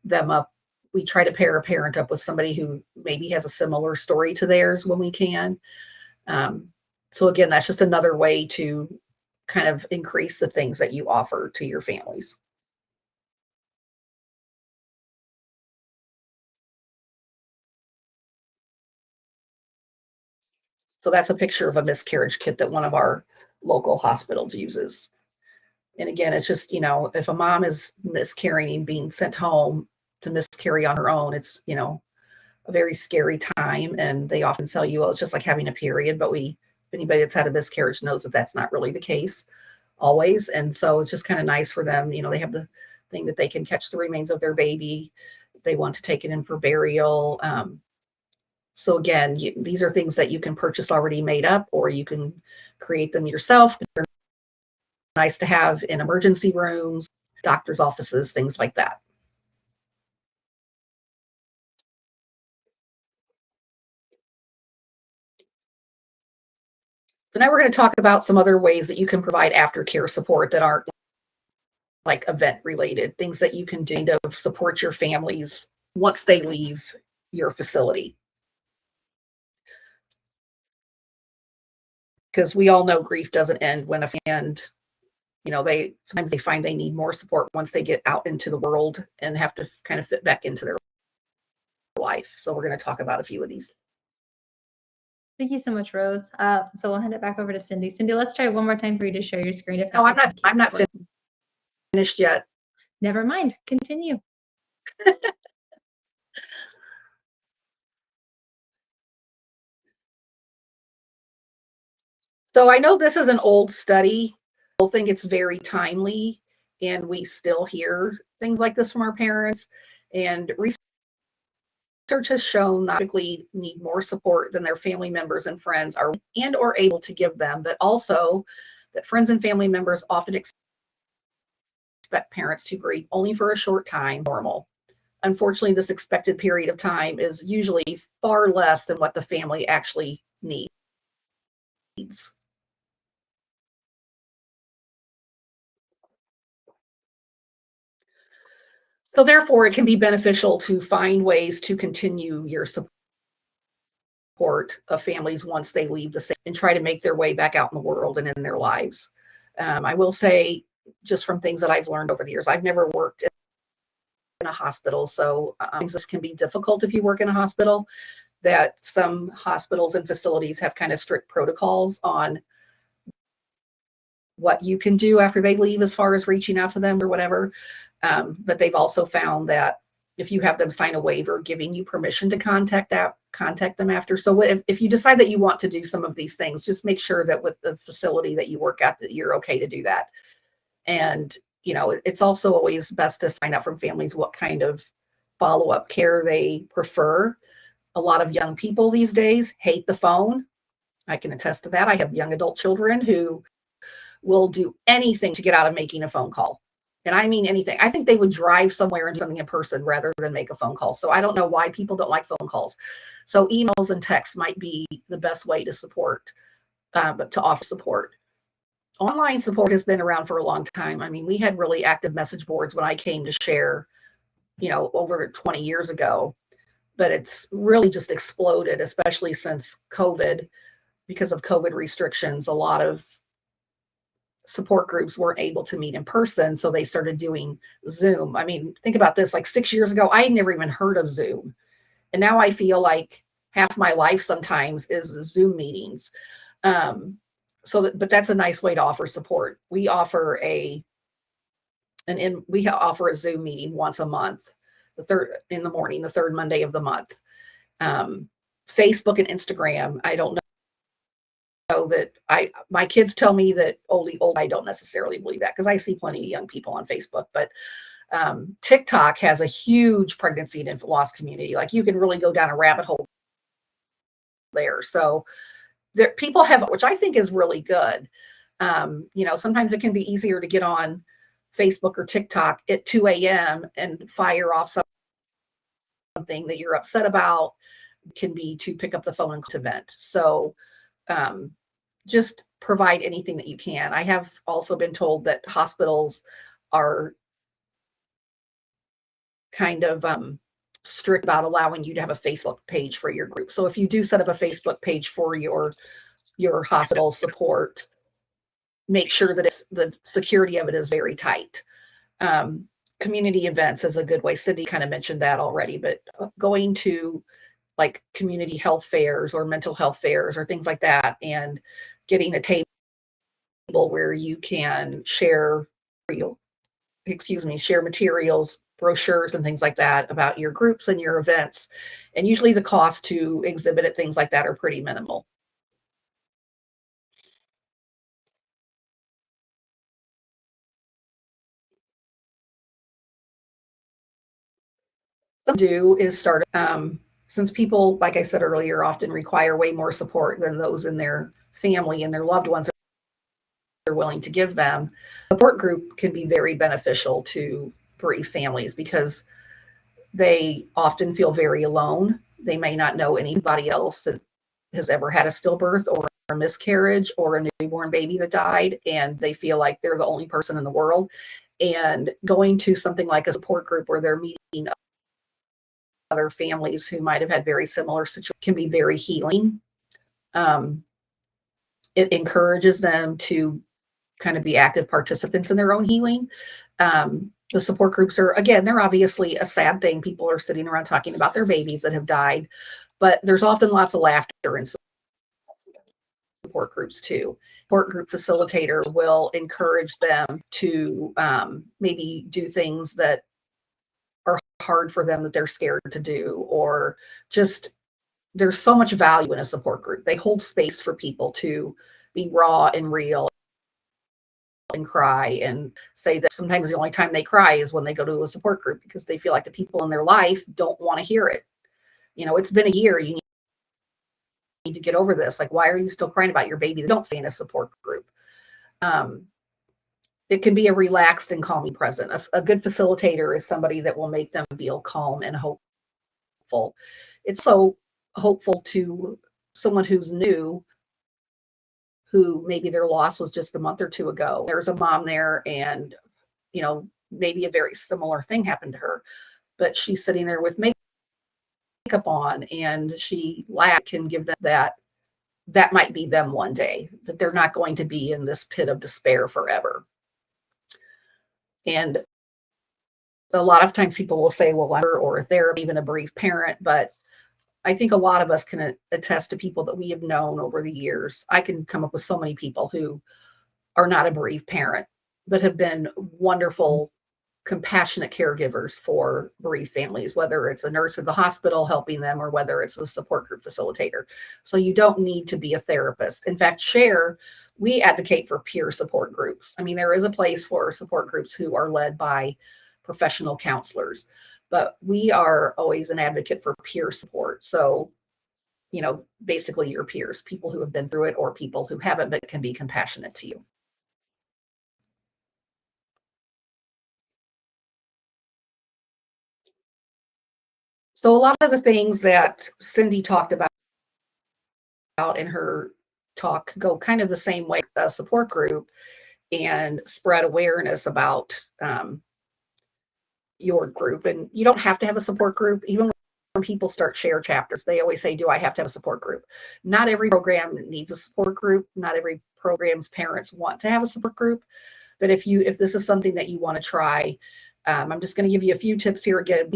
Speaker 3: them up. We try to pair a parent up with somebody who maybe has a similar story to theirs when we can. So again, that's just another way to kind of increase the things that you offer to your families. So that's a picture of a miscarriage kit that one of our local hospitals uses. And again, it's just, you know, if a mom is miscarrying, being sent home to miscarry on her own, it's, you know, a very scary time. And they often tell you, oh, it's just like having a period. But anybody that's had a miscarriage knows that that's not really the case always. And so it's just kind of nice for them. You know, they have the thing that they can catch the remains of their baby. They want to take it in for burial. So again, these are things that you can purchase already made up, or you can create them yourself. They're nice to have in emergency rooms, doctor's offices, things like that. So now we're going to talk about some other ways that you can provide aftercare support that aren't like event related, things that you can do to support your families once they leave your facility. Because we all know grief doesn't end when you know, sometimes they find they need more support once they get out into the world and have to kind of fit back into their life. So we're going to talk about a few of these.
Speaker 2: Thank you so much, Rose. So we'll hand it back over to Cindy. Cindy, let's try one more time for you to share your screen.
Speaker 3: No, I'm not finished yet.
Speaker 2: Never mind. Continue.
Speaker 3: So I know this is an old study. I think it's very timely, and we still hear things like this from our parents. And research has shown that typically need more support than their family members and friends are or able to give them, but also that friends and family members often expect parents to grieve only for a short time. Normal. Unfortunately, this expected period of time is usually far less than what the family actually needs. So therefore, it can be beneficial to find ways to continue your support of families once they leave the state and try to make their way back out in the world and in their lives. I will say, just from things that I've learned over the years, I've never worked in a hospital, so this can be difficult if you work in a hospital, that some hospitals and facilities have kind of strict protocols on what you can do after they leave as far as reaching out to them or whatever. But they've also found that if you have them sign a waiver giving you permission to contact them after. So if you decide that you want to do some of these things, just make sure that with the facility that you work at, that you're okay to do that. And, you know, it's also always best to find out from families what kind of follow-up care they prefer. A lot of young people these days hate the phone. I can attest to that. I have young adult children who will do anything to get out of making a phone call. And I mean anything. I think they would drive somewhere and do something in person rather than make a phone call. So I don't know why people don't like phone calls. So emails and texts might be the best way to support, to offer support. Online support has been around for a long time. I mean, we had really active message boards when I came to share, over 20 years ago, but it's really just exploded, especially since COVID. Because of COVID restrictions, a lot of support groups weren't able to meet in person, so they started doing Zoom. I mean, think about this, like 6 years ago, I had never even heard of Zoom. And now I feel like half my life sometimes is Zoom meetings. But that's a nice way to offer support. We offer we offer a Zoom meeting once a month, the third in the morning, the third Monday of the month. Facebook and Instagram, I don't know that my kids tell me that old. I don't necessarily believe that because I see plenty of young people on Facebook, but TikTok has a huge pregnancy and infant loss community. Like you can really go down a rabbit hole there. So people have, which I think is really good. Sometimes it can be easier to get on Facebook or TikTok at 2 a.m. and fire off something that you're upset about. It can be to pick up the phone and vent. So just provide anything that you can. I have also been told that hospitals are kind of strict about allowing you to have a Facebook page for your group. So if you do set up a Facebook page for your hospital support, make sure that the security of it is very tight. Community events is a good way. Cindy kind of mentioned that already, but going to like community health fairs or mental health fairs or things like that, and getting a table where you can share materials, brochures and things like that about your groups and your events. And usually the cost to exhibit at things like that are pretty minimal. Some do is start, since people, like I said earlier, often require way more support than those in their family and their loved ones are willing to give them. Support group can be very beneficial to bereaved families because they often feel very alone. They may not know anybody else that has ever had a stillbirth or a miscarriage or a newborn baby that died, and they feel like they're the only person in the world. And going to something like a support group where they're meeting other families who might have had very similar situations can be very healing. It encourages them to kind of be active participants in their own healing. The support groups are, again, they're obviously a sad thing. People are sitting around talking about their babies that have died, but there's often lots of laughter in support groups too. Support group facilitator will encourage them to maybe do things that are hard for them that they're scared to do, or just there's so much value in a support group. They hold space for people to be raw and real and cry and say that sometimes the only time they cry is when they go to a support group because they feel like the people in their life don't want to hear it. It's been a year. You need to get over this. Like, why are you still crying about your baby? They don't stay in a support group. It can be a relaxed and calming present. A good facilitator is somebody that will make them feel calm and hopeful. It's so hopeful to someone who's new, who maybe their loss was just a month or two ago. There's a mom there and, maybe a very similar thing happened to her, but she's sitting there with makeup on and she can give them that might be them one day, that they're not going to be in this pit of despair forever. And a lot of times people will say, well, or if they're even a bereaved parent, but I think a lot of us can attest to people that we have known over the years. I can come up with so many people who are not a bereaved parent, but have been wonderful, compassionate caregivers for bereaved families, whether it's a nurse at the hospital helping them or whether it's a support group facilitator. So you don't need to be a therapist. In fact, we advocate for peer support groups. I mean, there is a place for support groups who are led by professional counselors, but we are always an advocate for peer support. So, basically your peers, people who have been through it or people who haven't but can be compassionate to you. So a lot of the things that Cindy talked about in her talk go kind of the same way. A support group and spread awareness about your group. And you don't have to have a support group. Even when people start share chapters, they always say, do I have to have a support group? Not every program needs a support group. Not every program's parents want to have a support group. But if this is something that you want to try, I'm just going to give you a few tips here. Again,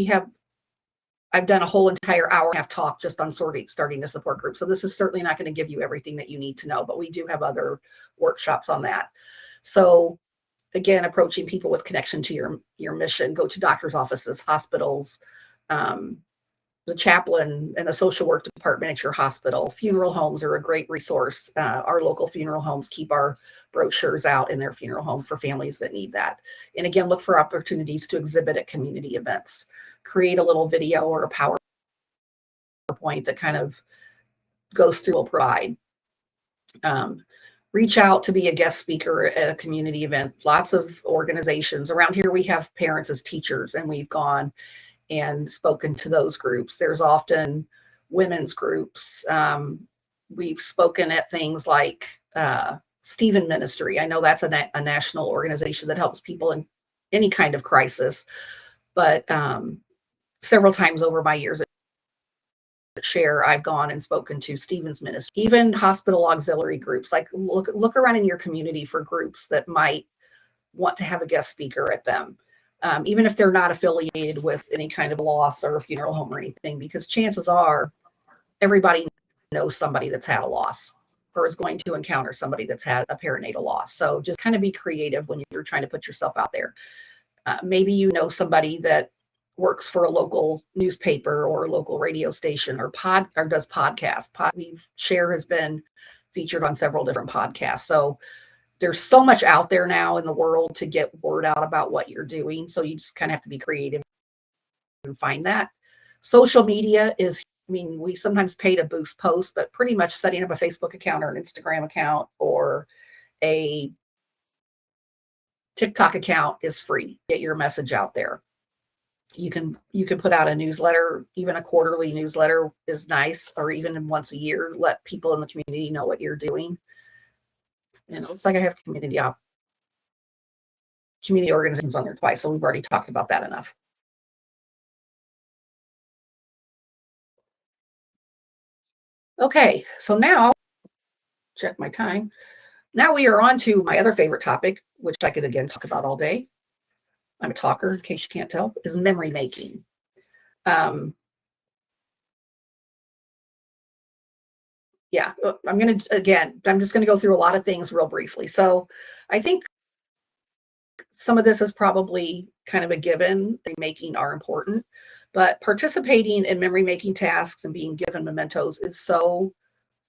Speaker 3: I've done a whole entire hour and a half talk just on starting a support group. So this is certainly not going to give you everything that you need to know, but we do have other workshops on that. So again, approaching people with connection to your mission, go to doctor's offices, hospitals, the chaplain and the social work department at your hospital. Funeral homes are a great resource. Our local funeral homes keep our brochures out in their funeral home for families that need that. And again, look for opportunities to exhibit at community events. Create a little video or a PowerPoint that kind of goes through a pride. Reach out to be a guest speaker at a community event. Lots of organizations around here. We have parents as teachers, and we've gone and spoken to those groups. There's often women's groups. We've spoken at things like Stephen Ministry. I know that's a national organization that helps people in any kind of crisis, but several times over my years at Share, I've gone and spoken to Stephen's Ministry, even hospital auxiliary groups. Like look around in your community for groups that might want to have a guest speaker at them. Even if they're not affiliated with any kind of loss or a funeral home or anything, because chances are everybody knows somebody that's had a loss or is going to encounter somebody that's had a perinatal loss. So just kind of be creative when you're trying to put yourself out there. Maybe you know somebody that works for a local newspaper or a local radio station or does podcasts. Share has been featured on several different podcasts. So there's so much out there now in the world to get word out about what you're doing. So you just kind of have to be creative and find that. Social media we sometimes pay to boost posts, but pretty much setting up a Facebook account or an Instagram account or a TikTok account is free. Get your message out there. You can put out a newsletter. Even a quarterly newsletter is nice, or even once a year, let people in the community know what you're doing. And it looks like I have community organizations on there twice, so we've already talked about that enough. Okay, so now, check my time. Now we are on to my other favorite topic, which I could again talk about all day. I'm a talker, in case you can't tell, is memory making. Yeah, I'm just going to go through a lot of things real briefly. So I think some of this is probably kind of a given. Making are important, but participating in memory making tasks and being given mementos is so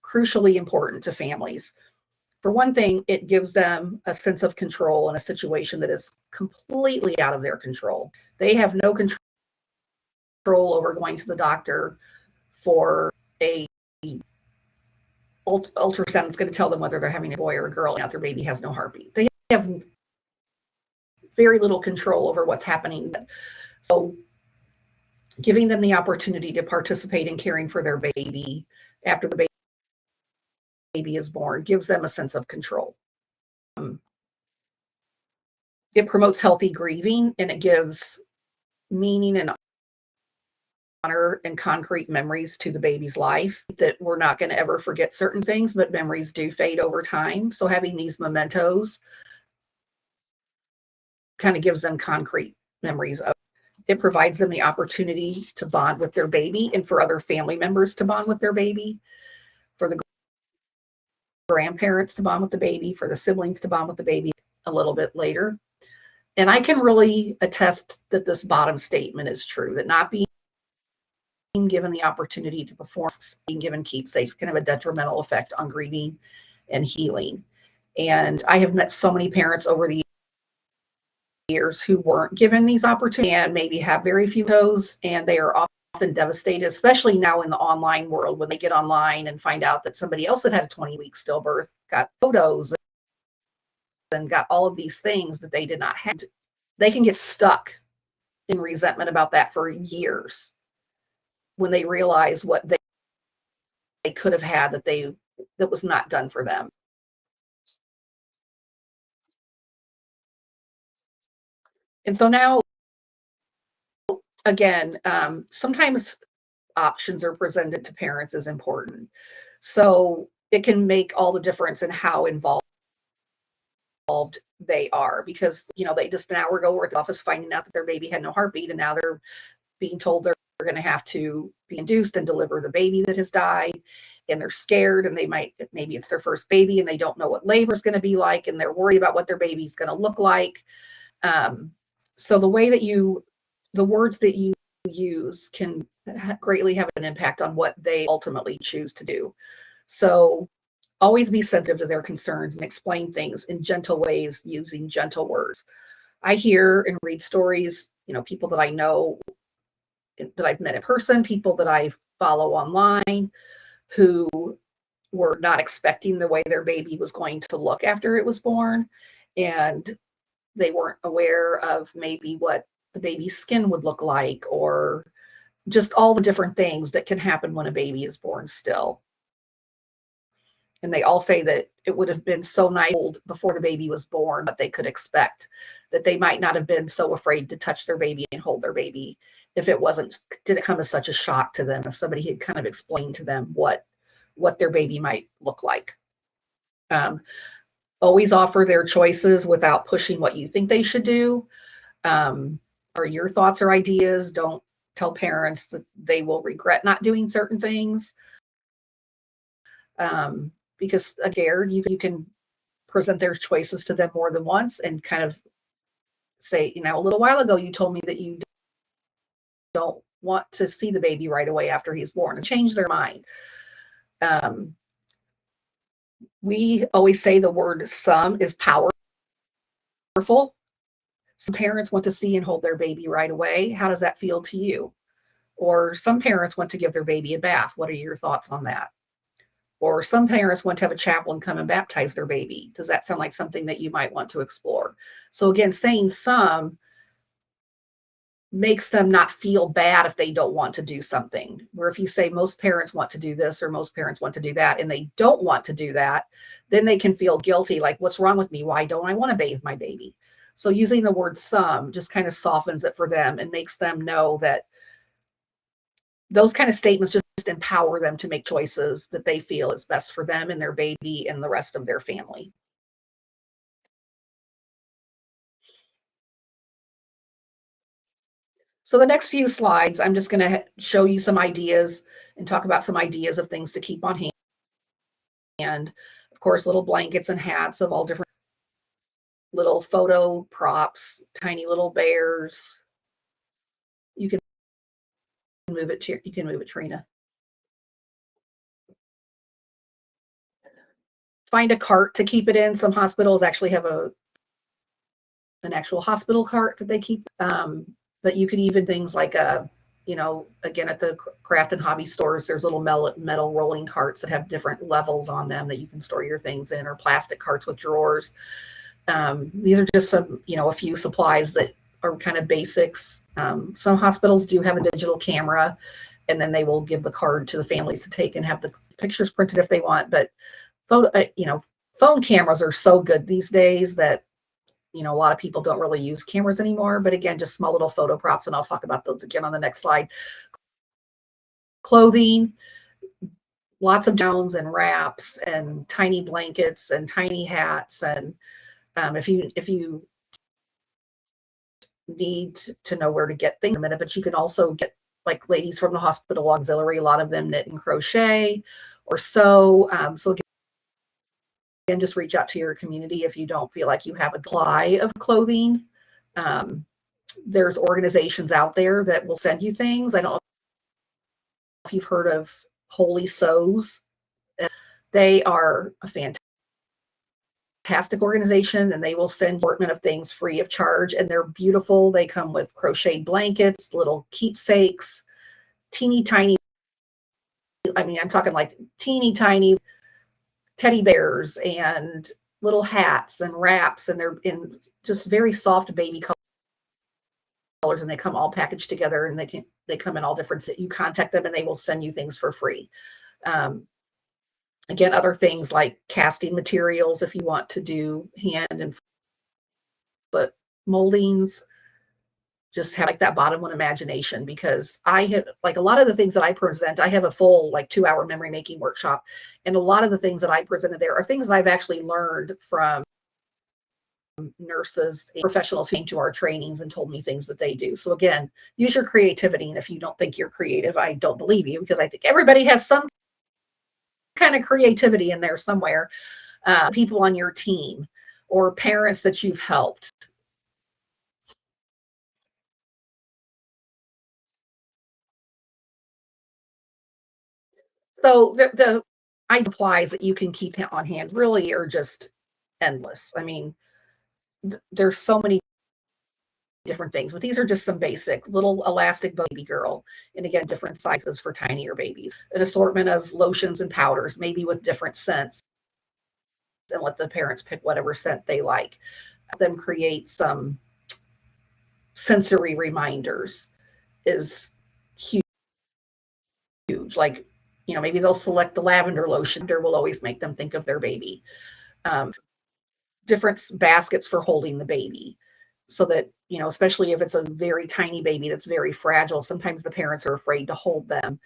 Speaker 3: crucially important to families. For one thing, it gives them a sense of control in a situation that is completely out of their control. They have no control over going to the doctor for a ultrasound that's going to tell them whether they're having a boy or a girl, and their baby has no heartbeat. They have very little control over what's happening. So giving them the opportunity to participate in caring for their baby after the baby is born gives them a sense of control. It promotes healthy grieving, and it gives meaning and honor and concrete memories to the baby's life. That we're not going to ever forget certain things, but memories do fade over time. So having these mementos kind of gives them concrete memories of. It provides them the opportunity to bond with their baby and for other family members to bond with their baby, for the grandparents to bond with the baby, for the siblings to bond with the baby a little bit later. And I can really attest that this bottom statement is true, that not being given the opportunity to perform, being given keepsakes can have a detrimental effect on grieving and healing. And I have met so many parents over the years who weren't given these opportunities and maybe have very few toes, and they are often devastated, especially now in the online world, when they get online and find out that somebody else that had a 20-week stillbirth got photos and got all of these things that they did not have. They can get stuck in resentment about that for years when they realize what they could have had that was not done for them. And so now, again, sometimes options are presented to parents is important. So it can make all the difference in how involved they are, because they just an hour ago were at the office finding out that their baby had no heartbeat, and now they're being told they're going to have to be induced and deliver the baby that has died, and they're scared, and maybe it's their first baby and they don't know what labor is going to be like, and they're worried about what their baby's going to look like. So the way that the words that you use can greatly have an impact on what they ultimately choose to do. So always be sensitive to their concerns and explain things in gentle ways using gentle words. I hear and read stories, people that I know, that I've met in person, people that I follow online, who were not expecting the way their baby was going to look after it was born. And they weren't aware of maybe what the baby's skin would look like, or just all the different things that can happen when a baby is born still. And they all say that it would have been so nice before the baby was born, what they could expect, that they might not have been so afraid to touch their baby and hold their baby if it didn't come as such a shock to them, if somebody had kind of explained to them what their baby might look like. Always offer their choices without pushing what you think they should do, or your thoughts or ideas. Don't tell parents that they will regret not doing certain things. Because again, you can present their choices to them more than once and kind of say, a little while ago, you told me that you don't want to see the baby right away after he's born, and change their mind. We always say the word some is powerful. Some parents want to see and hold their baby right away. How does that feel to you? Or some parents want to give their baby a bath. What are your thoughts on that? Or some parents want to have a chaplain come and baptize their baby. Does that sound like something that you might want to explore? So again, saying some makes them not feel bad if they don't want to do something. Where if you say most parents want to do this or most parents want to do that, and they don't want to do that, then they can feel guilty, like, what's wrong with me? Why don't I want to bathe my baby? So using the word some just kind of softens it for them and makes them know that those kind of statements just empower them to make choices that they feel is best for them and their baby and the rest of their family. So the next few slides, I'm just going to show you some ideas and talk about some ideas of things to keep on hand. And of course, little blankets and hats of all different little photo props, tiny little bears. You can move it, Trina. Find a cart to keep it in. Some hospitals actually have an actual hospital cart that they keep. But you could even things like again, at the craft and hobby stores, there's little metal rolling carts that have different levels on them that you can store your things in, or plastic carts with drawers. These are just some, a few supplies that are kind of basics. Some hospitals do have a digital camera, and then they will give the card to the families to take and have the pictures printed if they want. But phone cameras are so good these days that a lot of people don't really use cameras anymore. But again, just small little photo props, and I'll talk about those again on the next slide. Clothing, lots of gowns and wraps and tiny blankets and tiny hats. And if you need to know where to get things in a minute, but you can also get, like, ladies from the hospital auxiliary, a lot of them knit and crochet or sew. So again, just reach out to your community if you don't feel like you have a supply of clothing. There's organizations out there that will send you things. I don't know if you've heard of Holy Sews. They are a fantastic organization, and they will send assortment of things free of charge, and they're beautiful. They come with crocheted blankets, little keepsakes, teeny tiny, I mean, I'm talking like teeny tiny teddy bears and little hats and wraps, and they're in just very soft baby colors, and they come all packaged together, and they come in all different. You contact them and they will send you things for free. Again, other things like casting materials if you want to do hand and foot moldings. Just have like that bottom one imagination, because I have, like, a lot of the things that I present, I have a full like 2-hour memory making workshop, and a lot of the things that I presented there are things that I've actually learned from nurses and professionals who came to our trainings and told me things that they do. So again, use your creativity. And if you don't think you're creative, I don't believe you, because I think everybody has some kind of creativity in there somewhere. People on your team or parents that you've helped. So the supplies that you can keep on hand really are just endless. I mean, there's so many different things, but these are just some basic little elastic baby girl. And again, different sizes for tinier babies, an assortment of lotions and powders, maybe with different scents, and let the parents pick whatever scent they like. Have them create some sensory reminders is huge. Like, maybe they'll select the lavender lotion. Lavender will always make them think of their baby. Different baskets for holding the baby, so that, especially if it's a very tiny baby that's very fragile, sometimes the parents are afraid to hold them,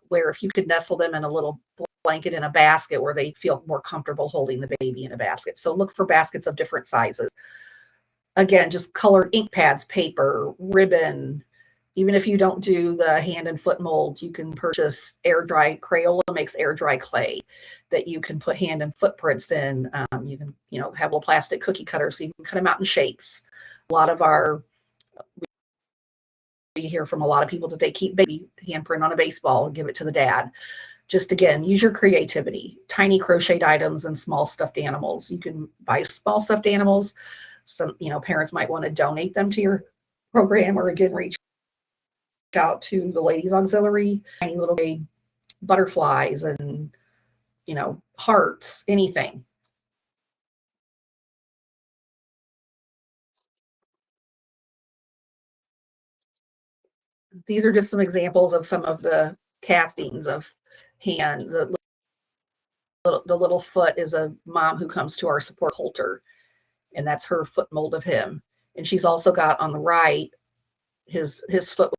Speaker 3: where if you could nestle them in a little blanket in a basket where they feel more comfortable holding the baby in a basket. So look for baskets of different sizes. Again, just colored ink pads, paper, ribbon. Even if you don't do the hand and foot molds, you can purchase air dry. Crayola makes air dry clay that you can put hand and footprints in. You can, have little plastic cookie cutters, so you can cut them out in shapes. A lot of we hear from a lot of people that they keep baby handprint on a baseball and give it to the dad. Just, again, use your creativity. Tiny crocheted items and small stuffed animals. You can buy small stuffed animals. Some, parents might want to donate them to your program, or again, reach out to the ladies auxiliary. Tiny little butterflies and, hearts, anything. These are just some examples of some of the castings of hand. The little foot is a mom who comes to our support halter, and that's her foot mold of him. And she's also got on the right, his foot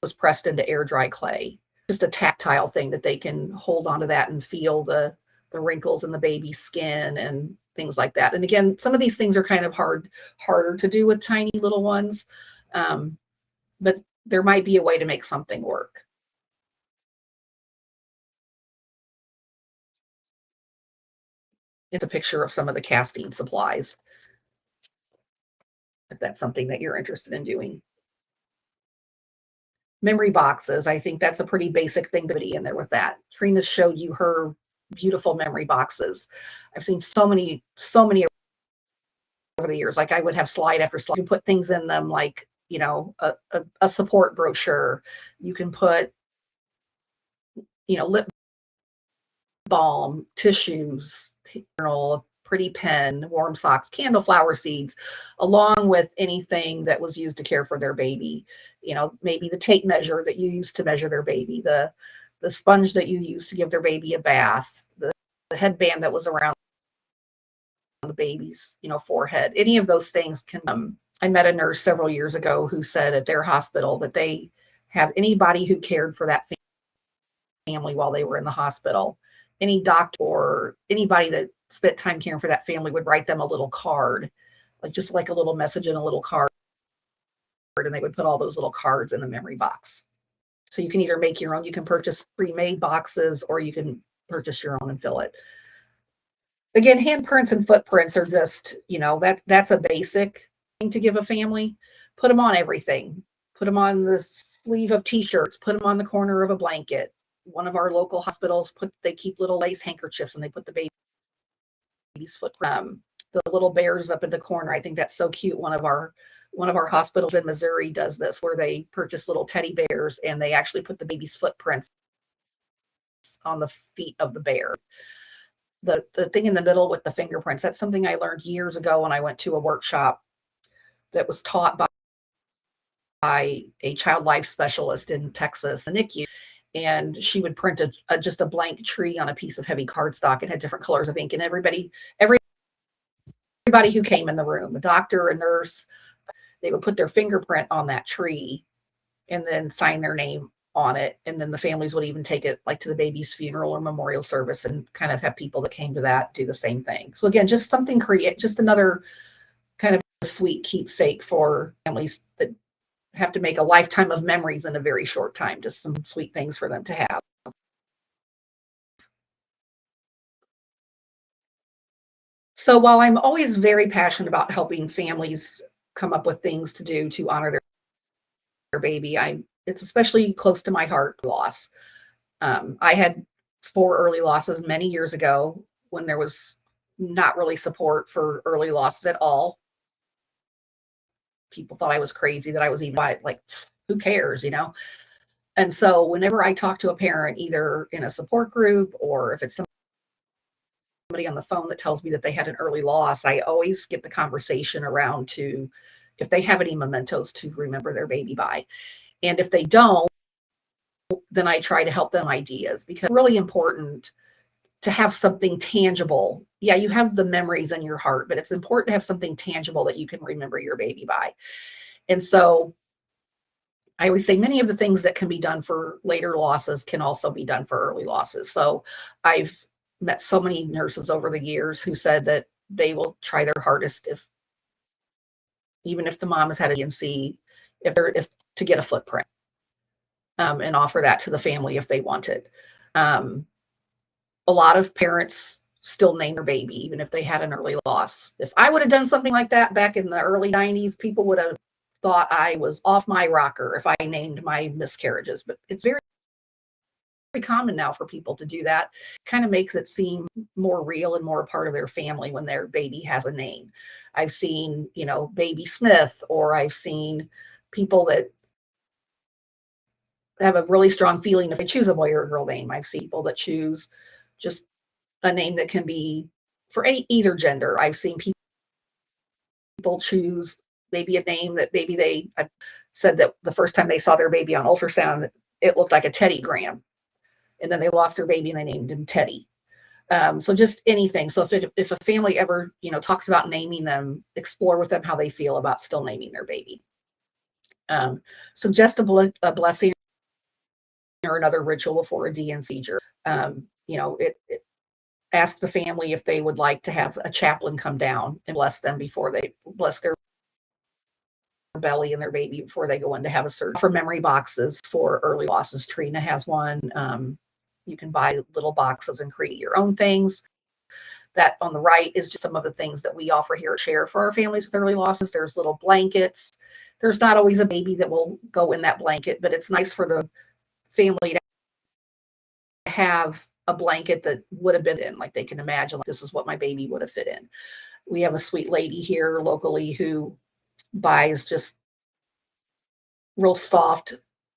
Speaker 3: was pressed into air dry clay. Just a tactile thing that they can hold onto that and feel the wrinkles in the baby's skin and things like that. And again, some of these things are kind of harder to do with tiny little ones. But there might be a way to make something work. It's a picture of some of the casting supplies, if that's something that you're interested in doing. Memory boxes, I think that's a pretty basic thing to be in there with that. Trina showed you her beautiful memory boxes. I've seen so many over the years. Like, I would have slide after slide. You can put things in them, like, a support brochure. You can put, lip balm, tissues, a pretty pen, warm socks, candle flower seeds, along with anything that was used to care for their baby. Maybe the tape measure that you used to measure their baby, the sponge that you used to give their baby a bath, the headband that was around the baby's, forehead. Any of those things can. I met a nurse several years ago who said at their hospital that they have anybody who cared for that family while they were in the hospital, any doctor or anybody that spent time caring for that family would write them a little card, just like a little message in a little card, and they would put all those little cards in the memory box. So you can either make your own, you can purchase pre-made boxes, or you can purchase your own and fill it. Again, handprints and footprints are just, that's a basic thing to give a family. Put them on everything. Put them on the sleeve of t-shirts, put them on the corner of a blanket. One of our local hospitals, they keep little lace handkerchiefs, and they put the baby baby's footprint. The little bears up in the corner, I think that's so cute. One of our hospitals in Missouri does this, where they purchase little teddy bears and they actually put the baby's footprints on the feet of the bear. The thing in the middle with the fingerprints, that's something I learned years ago when I went to a workshop that was taught by a child life specialist in Texas, a NICU. And she would print just a blank tree on a piece of heavy cardstock and had different colors of ink. And everybody who came in the room, a doctor, a nurse, they would put their fingerprint on that tree and then sign their name on it. And then the families would even take it like to the baby's funeral or memorial service and kind of have people that came to that do the same thing. So again, just something just another kind of a sweet keepsake for families that have to make a lifetime of memories in a very short time. Just some sweet things for them to have. So while I'm always very passionate about helping families come up with things to do to honor their baby, it's especially close to my heart, loss. I had 4 early losses many years ago when there was not really support for early losses at all. People thought I was crazy that I was even like, who cares, you know? And so whenever I talk to a parent, either in a support group or if it's somebody on the phone that tells me that they had an early loss, I always get the conversation around to if they have any mementos to remember their baby by. And if they don't, then I try to help them ideas, because it's really important to have something tangible. Yeah, you have the memories in your heart, but it's important to have something tangible that you can remember your baby by. And so I always say many of the things that can be done for later losses can also be done for early losses. So I've met so many nurses over the years who said that they will try their hardest, even if the mom has had a DNC, if to get a footprint, and offer that to the family if they want it. A lot of parents still name their baby, even if they had an early loss. If I would have done something like that back in the early 90s, people would have thought I was off my rocker if I named my miscarriages. But it's very common now for people to do that. Kind of makes it seem more real and more a part of their family when their baby has a name. I've seen, Baby Smith, or I've seen people that have a really strong feeling if they choose a boy or a girl name. I've seen people that choose just a name that can be for either gender. I've seen people choose maybe a name that I've said that the first time they saw their baby on ultrasound, it looked like a Teddy Graham. And then they lost their baby and they named him Teddy. So just anything. So if a family ever, talks about naming them, explore with them how they feel about still naming their baby. Suggest a blessing or another ritual before a DNC. Ask the family if they would like to have a chaplain come down and bless them before they bless their belly and their baby before they go in to have a surgery. For memory boxes for early losses, Trina has one. You can buy little boxes and create your own things. That on the right is just some of the things that we offer here at Share for our families with early losses. There's little blankets. There's not always a baby that will go in that blanket, but it's nice for the family to have a blanket that would have been in, like they can imagine, like, this is what my baby would have fit in. We have a sweet lady here locally who buys just real soft,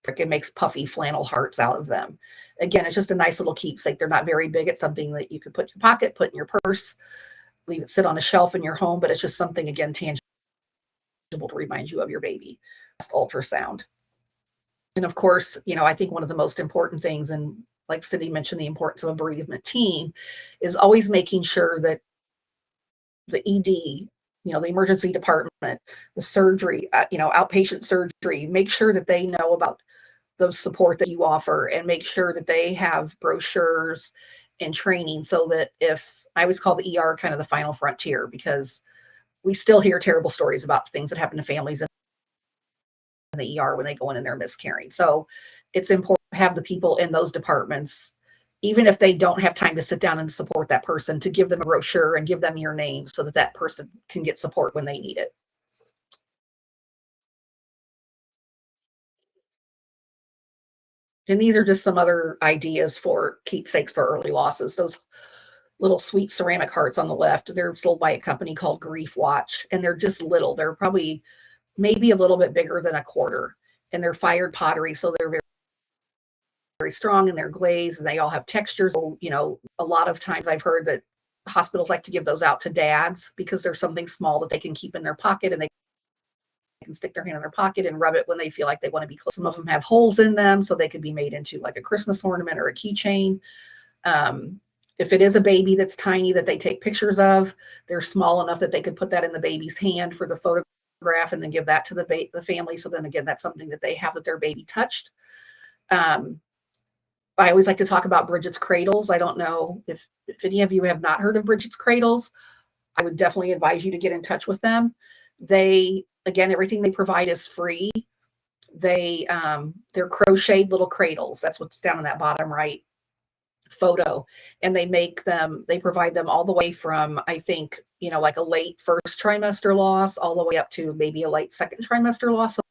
Speaker 3: it makes puffy flannel hearts out of them. Again, it's just a nice little keepsake. They're not very big. It's something that you could put in your pocket, put in your purse, leave it sit on a shelf in your home, but it's just something, again, tangible to remind you of your baby. Ultrasound. And of course, I think one of the most important things, and like Cindy mentioned, the importance of a bereavement team, is always making sure that the ED, the emergency department, the surgery, outpatient surgery, make sure that they know about the support that you offer, and make sure that they have brochures and training, so that if I always call the ER kind of the final frontier, because we still hear terrible stories about things that happen to families in the ER when they go in and they're miscarrying. So it's important to have the people in those departments, even if they don't have time to sit down and support that person, to give them a brochure and give them your name so that that person can get support when they need it. And these are just some other ideas for keepsakes for early losses. little sweet ceramic hearts on the left. They're sold by a company called Grief Watch, and they're just little. They're probably maybe a little bit bigger than a quarter, and they're fired pottery, so they're very, very strong, and they're glazed, and they all have textures. So, a lot of times I've heard that hospitals like to give those out to dads because there's something small that they can keep in their pocket, and they can stick their hand in their pocket and rub it when they feel like they want to be close. Some of them have holes in them, so they could be made into like a Christmas ornament or a keychain. If it is a baby that's tiny that they take pictures of, they're small enough that they could put that in the baby's hand for the photograph and then give that to the family. So then again, that's something that they have that their baby touched. I always like to talk about Bridget's Cradles. I don't know if any of you have not heard of Bridget's Cradles. I would definitely advise you to get in touch with them. Again, everything they provide is free. They're crocheted little cradles. That's what's down in that bottom right photo. And they provide them all the way from, I think, like a late first trimester loss all the way up to maybe a late second trimester loss. So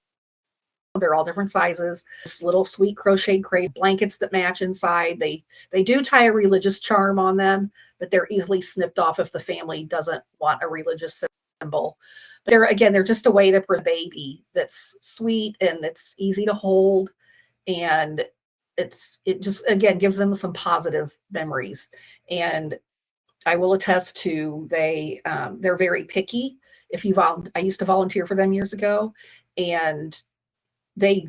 Speaker 3: they're all different sizes. This little sweet crocheted crate, blankets that match inside. They do tie a religious charm on them, but they're easily snipped off if the family doesn't want a religious symbol. But they're just a way to put a baby that's sweet and that's easy to hold, and it just again gives them some positive memories. And I will attest to they're very picky. I used to volunteer for them years ago, and they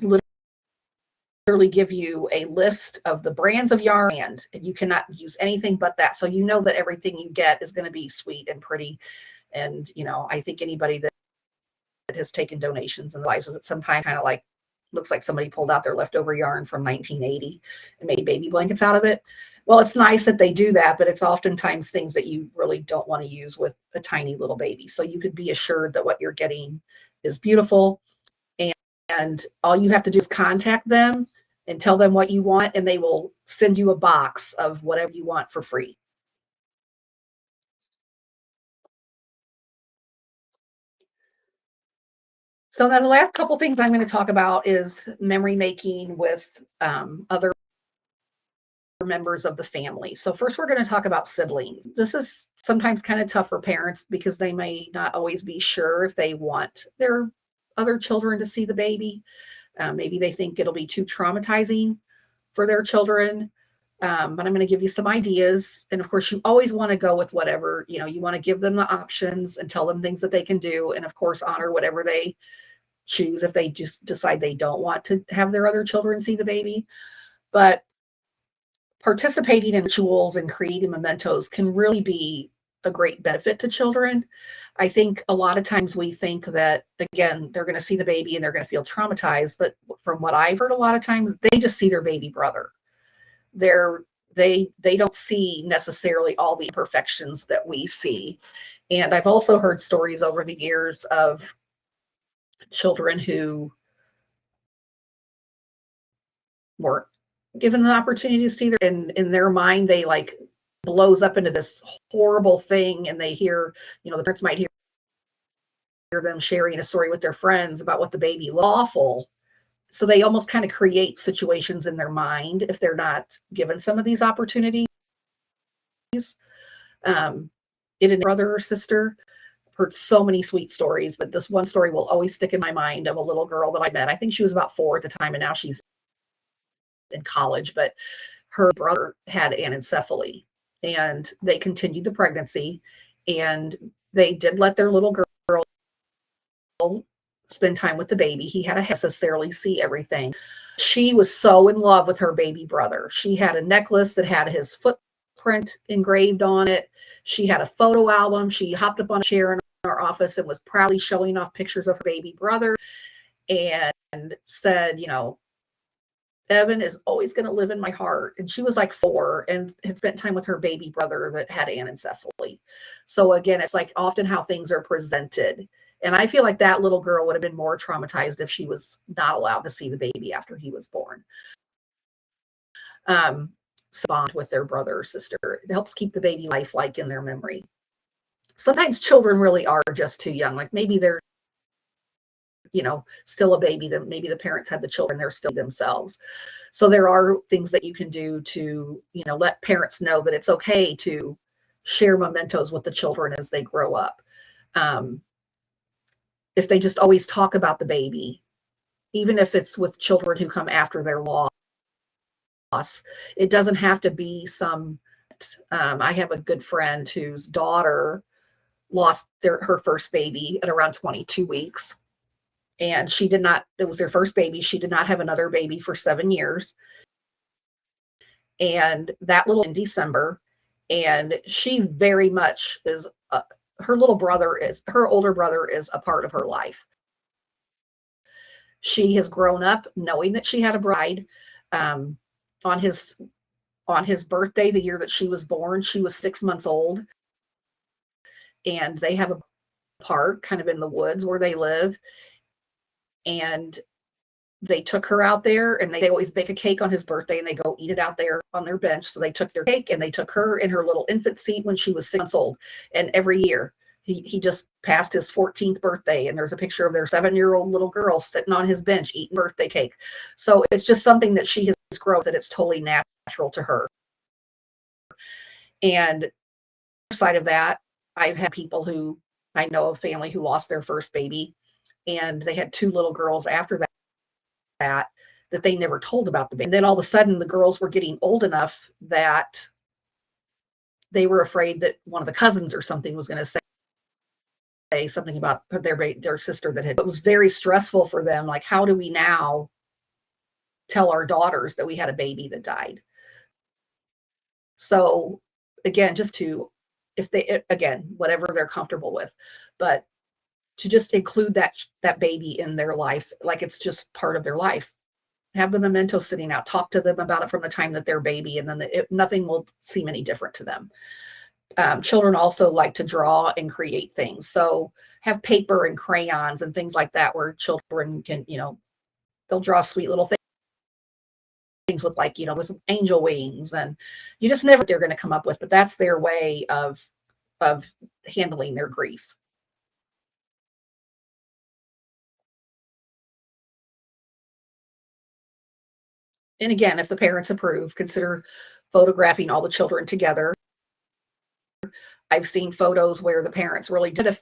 Speaker 3: literally give you a list of the brands of yarn, and you cannot use anything but that. So that everything you get is going to be sweet and pretty. And I think anybody that has taken donations and realizes that sometimes kind of like looks like somebody pulled out their leftover yarn from 1980 and made baby blankets out of it. Well, it's nice that they do that, but it's oftentimes things that you really don't want to use with a tiny little baby. So you could be assured that what you're getting is beautiful. And all you have to do is contact them and tell them what you want, and they will send you a box of whatever you want for free. So now the last couple things I'm going to talk about is memory making with other members of the family. So first we're going to talk about siblings. This is sometimes kind of tough for parents because they may not always be sure if they want their other children to see the baby. Maybe they think it'll be too traumatizing for their children. But I'm going to give you some ideas. And of course, you always want to go with whatever, you want to give them the options and tell them things that they can do. And of course, honor whatever they choose if they just decide they don't want to have their other children see the baby. But participating in rituals and creating mementos can really be a great benefit to children. I think a lot of times we think that, again, they're going to see the baby and they're going to feel traumatized. But from what I've heard, a lot of times they just see their baby brother. They don't see necessarily all the imperfections that we see. And I've also heard stories over the years of children who weren't given the opportunity to see in their mind, they like blows up into this horrible thing, and they hear, the parents might hear them sharing a story with their friends about what the baby awful. So they almost kind of create situations in their mind if they're not given some of these opportunities. It a brother or sister. I've heard so many sweet stories, but this one story will always stick in my mind of a little girl that I met. I think she was about 4 at the time, and now she's in college, but her brother had anencephaly, and they continued the pregnancy, and they did let their little girl spend time with the baby. He had to necessarily see everything. She was so in love with her baby brother. She had a necklace that had his footprint engraved on it. She had a photo album. She hopped up on a chair in our office and was proudly showing off pictures of her baby brother and said, Evan is always going to live in my heart. And she was like 4 and had spent time with her baby brother that had anencephaly. So again, it's like often how things are presented. And I feel like that little girl would have been more traumatized if she was not allowed to see the baby after he was born. So bond with their brother or sister. It helps keep the baby lifelike in their memory. Sometimes children really are just too young. Like maybe they're still a baby, that maybe the parents had the children, they're still themselves. So there are things that you can do to, let parents know that it's okay to share mementos with the children as they grow up. If they just always talk about the baby, even if it's with children who come after their loss, it doesn't have to be some. I have a good friend whose daughter lost her first baby at around 22 weeks. And she did not, it was their first baby. She did not have another baby for 7 years. And that little in December, and she very much is, her older brother is a part of her life. She has grown up knowing that she had a bride. On his birthday, the year that she was born, she was 6 months old. And they have a park kind of in the woods where they live. And they took her out there, and they always bake a cake on his birthday and they go eat it out there on their bench. So they took their cake and they took her in her little infant seat when she was 6 months old. And every year he just passed his 14th birthday, and there's a picture of their 7-year-old little girl sitting on his bench eating birthday cake. So it's just something that she has grown, that it's totally natural to her. And side of that, I've had people who, I know a family who lost their first baby, and they had 2 little girls after that they never told about the baby. And then all of a sudden the girls were getting old enough that they were afraid that one of the cousins or something was going to say something about their sister that had. It was very stressful for them. Like, how do we now tell our daughters that we had a baby that died? So again, just to, if they, again, whatever they're comfortable with, but to just include that baby in their life, like it's just part of their life. Have the memento sitting out, talk to them about it from the time that they're baby, and then nothing will seem any different to them. Children also like to draw and create things. So have paper and crayons and things like that, where children can, they'll draw sweet little things with, like, with angel wings, and you just never know what they're going to come up with, but that's their way of handling their grief. And again, if the parents approve, consider photographing all the children together. I've seen photos where the parents really did a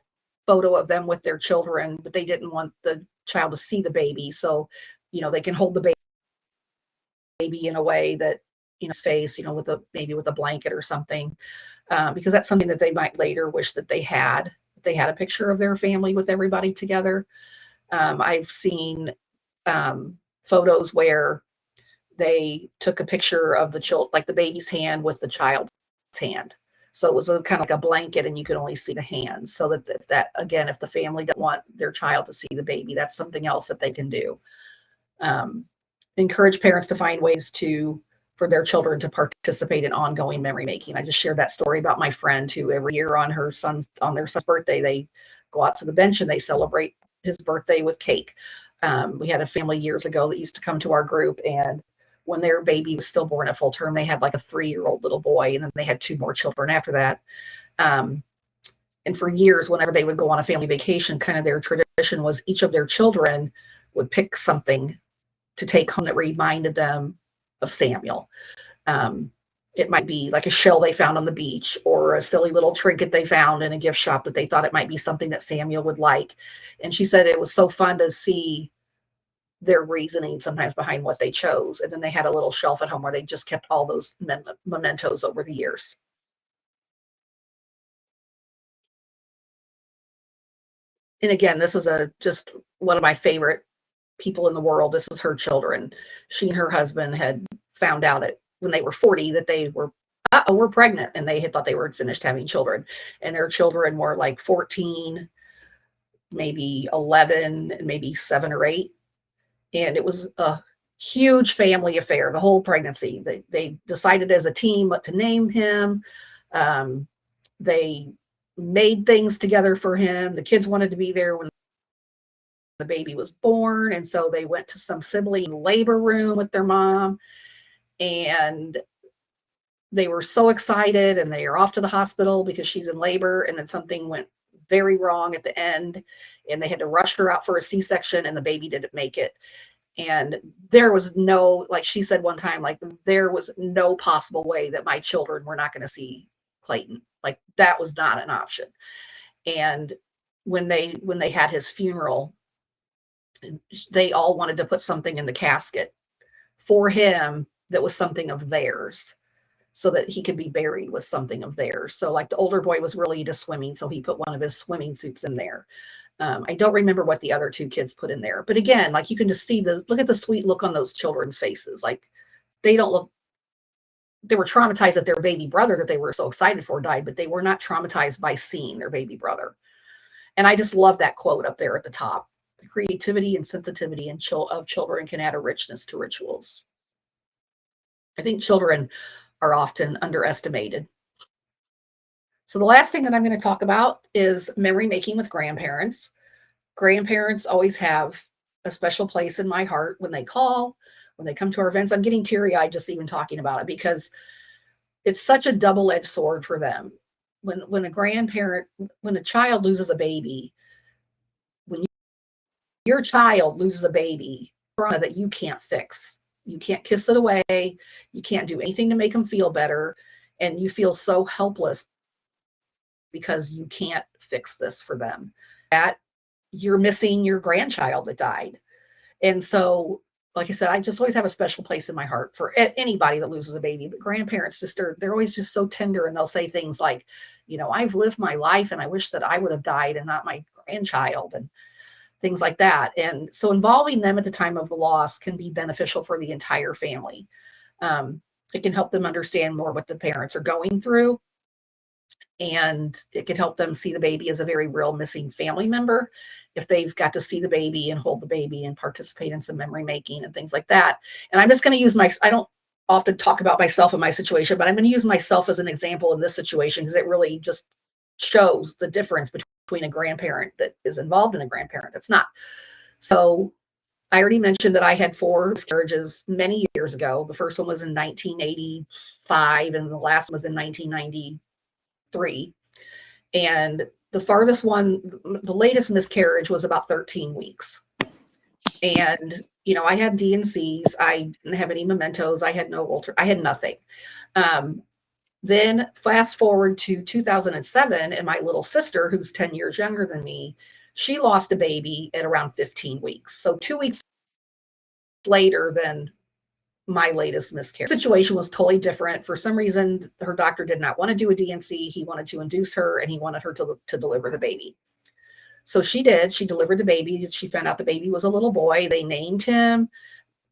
Speaker 3: photo of them with their children, but they didn't want the child to see the baby. So, they can hold the baby in a way that, his face, maybe with a blanket or something, because that's something that they might later wish that they had a picture of their family with everybody together. I've seen photos where they took a picture of like the baby's hand with the child's hand. So it was kind of like a blanket, and you could only see the hands. So that again, if the family doesn't want their child to see the baby, that's something else that they can do. Encourage parents to find ways for their children to participate in ongoing memory making. I just shared that story about my friend who every year on their son's birthday, they go out to the bench and they celebrate his birthday with cake. We had a family years ago that used to come to our group, and when their baby was stillborn at full term, they had like a 3-year-old little boy, and then they had 2 more children after that. And for years, whenever they would go on a family vacation, kind of their tradition was each of their children would pick something to take home that reminded them of Samuel. It might be like a shell they found on the beach, or a silly little trinket they found in a gift shop that they thought it might be something that Samuel would like. And she said it was so fun to see their reasoning sometimes behind what they chose. And then they had a little shelf at home where they just kept all those mementos over the years. And again, this is just one of my favorite people in the world. This is her children. She and her husband had found out when they were 40 that they were pregnant, and they had thought they were finished having children. And their children were like 14, maybe 11, and maybe 7 or 8. And it was a huge family affair, the whole pregnancy. They decided as a team what to name him. They made things together for him. The kids wanted to be there when the baby was born, and so they went to some sibling labor room with their mom, and they were so excited, and they are off to the hospital because she's in labor, and then something went very wrong at the end, and they had to rush her out for a C-section, and the baby didn't make it. And there was no, like she said one time, like there was no possible way that my children were not going to see Clayton. Like that was not an option. And when they had his funeral, they all wanted to put something in the casket for him that was something of theirs, so that he could be buried with something of theirs. So like the older boy was really into swimming, so he put one of his swimming suits in there. I don't remember what the other two kids put in there, but again, like you can just see look at the sweet look on those children's faces. Like they were traumatized that their baby brother that they were so excited for died, but they were not traumatized by seeing their baby brother. And I just love that quote up there at the top. The creativity and sensitivity of children can add a richness to rituals. I think children are often underestimated. So the last thing that I'm going to talk about is memory making with grandparents. Grandparents always have a special place in my heart when they call, when they come to our events. I'm getting teary-eyed just even talking about it, because it's such a double-edged sword for them. When a child loses a baby, when your child loses a baby, trauma that you can't fix. You can't kiss it away. You can't do anything to make them feel better. And you feel so helpless because you can't fix this for them. That you're missing your grandchild that died. And so, like I said, I just always have a special place in my heart for anybody that loses a baby. But grandparents they're always just so tender, and they'll say things like, I've lived my life and I wish that I would have died and not my grandchild, and things like that. And so involving them at the time of the loss can be beneficial for the entire family. It can help them understand more what the parents are going through. And it can help them see the baby as a very real missing family member if they've got to see the baby and hold the baby and participate in some memory making and things like that. And I'm just going to use I don't often talk about myself in my situation, but I'm going to use myself as an example in this situation, because it really just shows the difference between a grandparent that is involved and a grandparent that's not. So I already mentioned that I had 4 miscarriages many years ago. The first one was in 1985 and the last one was in 1993. And the farthest one, the latest miscarriage was about 13 weeks. And, I had D&Cs. I didn't have any mementos. I had I had nothing. Then fast forward to 2007, and my little sister, who's 10 years younger than me, she lost a baby at around 15 weeks. So 2 weeks later than my latest miscarriage. The situation was totally different. For some reason, her doctor did not want to do a D&C. He wanted to induce her, and he wanted her to deliver the baby. So she did. She delivered the baby. She found out the baby was a little boy. They named him.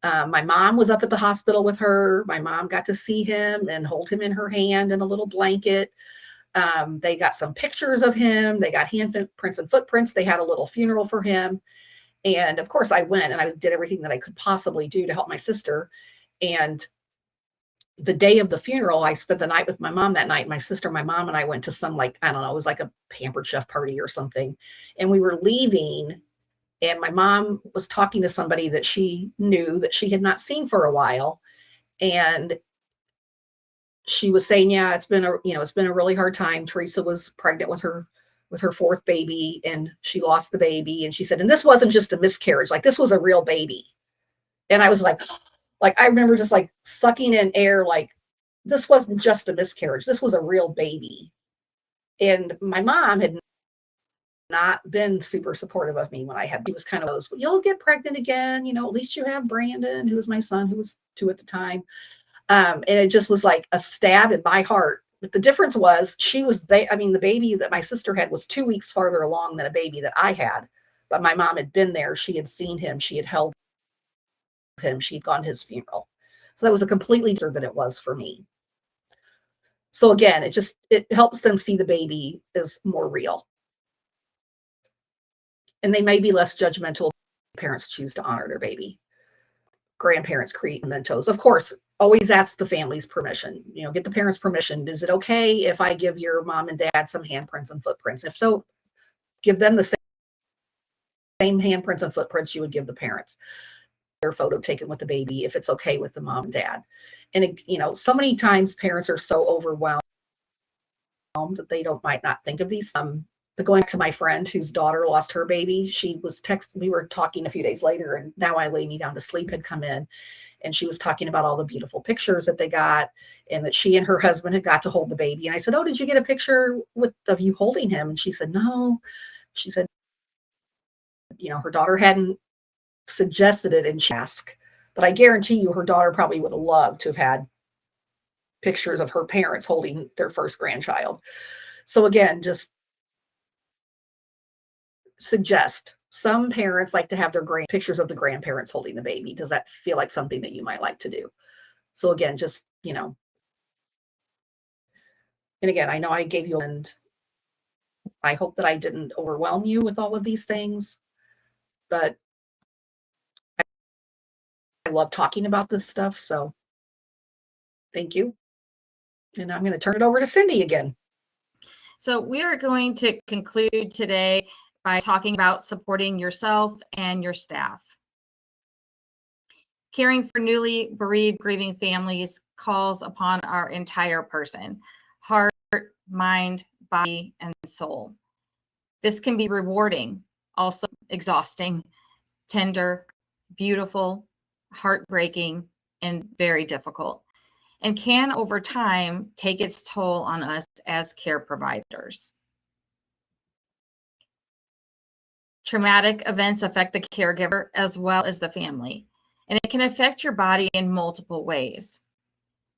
Speaker 3: My mom was up at the hospital with her. My mom got to see him and hold him in her hand in a little blanket. They got some pictures of him. They got handprints and footprints. They had a little funeral for him. And of course I went and I did everything that I could possibly do to help my sister. And the day of the funeral, I spent the night with my mom that night. My sister, my mom, and I went to some, I don't know, it was like a Pampered Chef party or something. And we were leaving, and my mom was talking to somebody that she knew that she had not seen for a while. And she was saying, yeah, it's been a really hard time. Teresa was pregnant with her 4th baby, and she lost the baby. And she said, and this wasn't just a miscarriage, like this was a real baby. And I was like I remember just sucking in air, this wasn't just a miscarriage. This was a real baby. And my mom had not been super supportive of me when he was kind of those, you'll get pregnant again. At least you have Brandon, who was my son, who was 2 at the time. And it just was like a stab in my heart. But the difference was the baby that my sister had was 2 weeks farther along than a baby that I had. But my mom had been there. She had seen him. She had held him. She'd gone to his funeral. So that was a completely different than it was for me. So again, it helps them see the baby as more real. And they may be less judgmental if parents choose to honor their baby. Grandparents create mementos. Of course, always ask the family's permission. Get the parents' permission. Is it okay if I give your mom and dad some handprints and footprints? If so, give them the same handprints and footprints you would give the parents. Their photo taken with the baby, if it's okay with the mom and dad. And so many times parents are so overwhelmed that they might not think of these. But going to my friend whose daughter lost her baby, we were talking a few days later, and Now I Lay Me Down to Sleep had come in. and she was talking about all the beautiful pictures that they got, and that she and her husband had got to hold the baby. And I said, "Oh, did you get a picture of you holding him?" And she said, "No." She said, her daughter hadn't suggested it, and she asked, but I guarantee you her daughter probably would have loved to have had pictures of her parents holding their first grandchild. So again, just suggest. Some parents like to have their pictures of the grandparents holding the baby. Does that feel like something that you might like to do? So again, just, and again, I know I gave you, and I hope that I didn't overwhelm you with all of these things, but I love talking about this stuff. So thank you. And I'm going to turn it over to Cindy again.
Speaker 1: So we are going to conclude today by talking about supporting yourself and your staff. Caring for newly bereaved, grieving families calls upon our entire person, heart, mind, body, and soul. This can be rewarding, also exhausting, tender, beautiful, heartbreaking, and very difficult, and can over time take its toll on us as care providers. Traumatic events affect the caregiver as well as the family, and it can affect your body in multiple ways.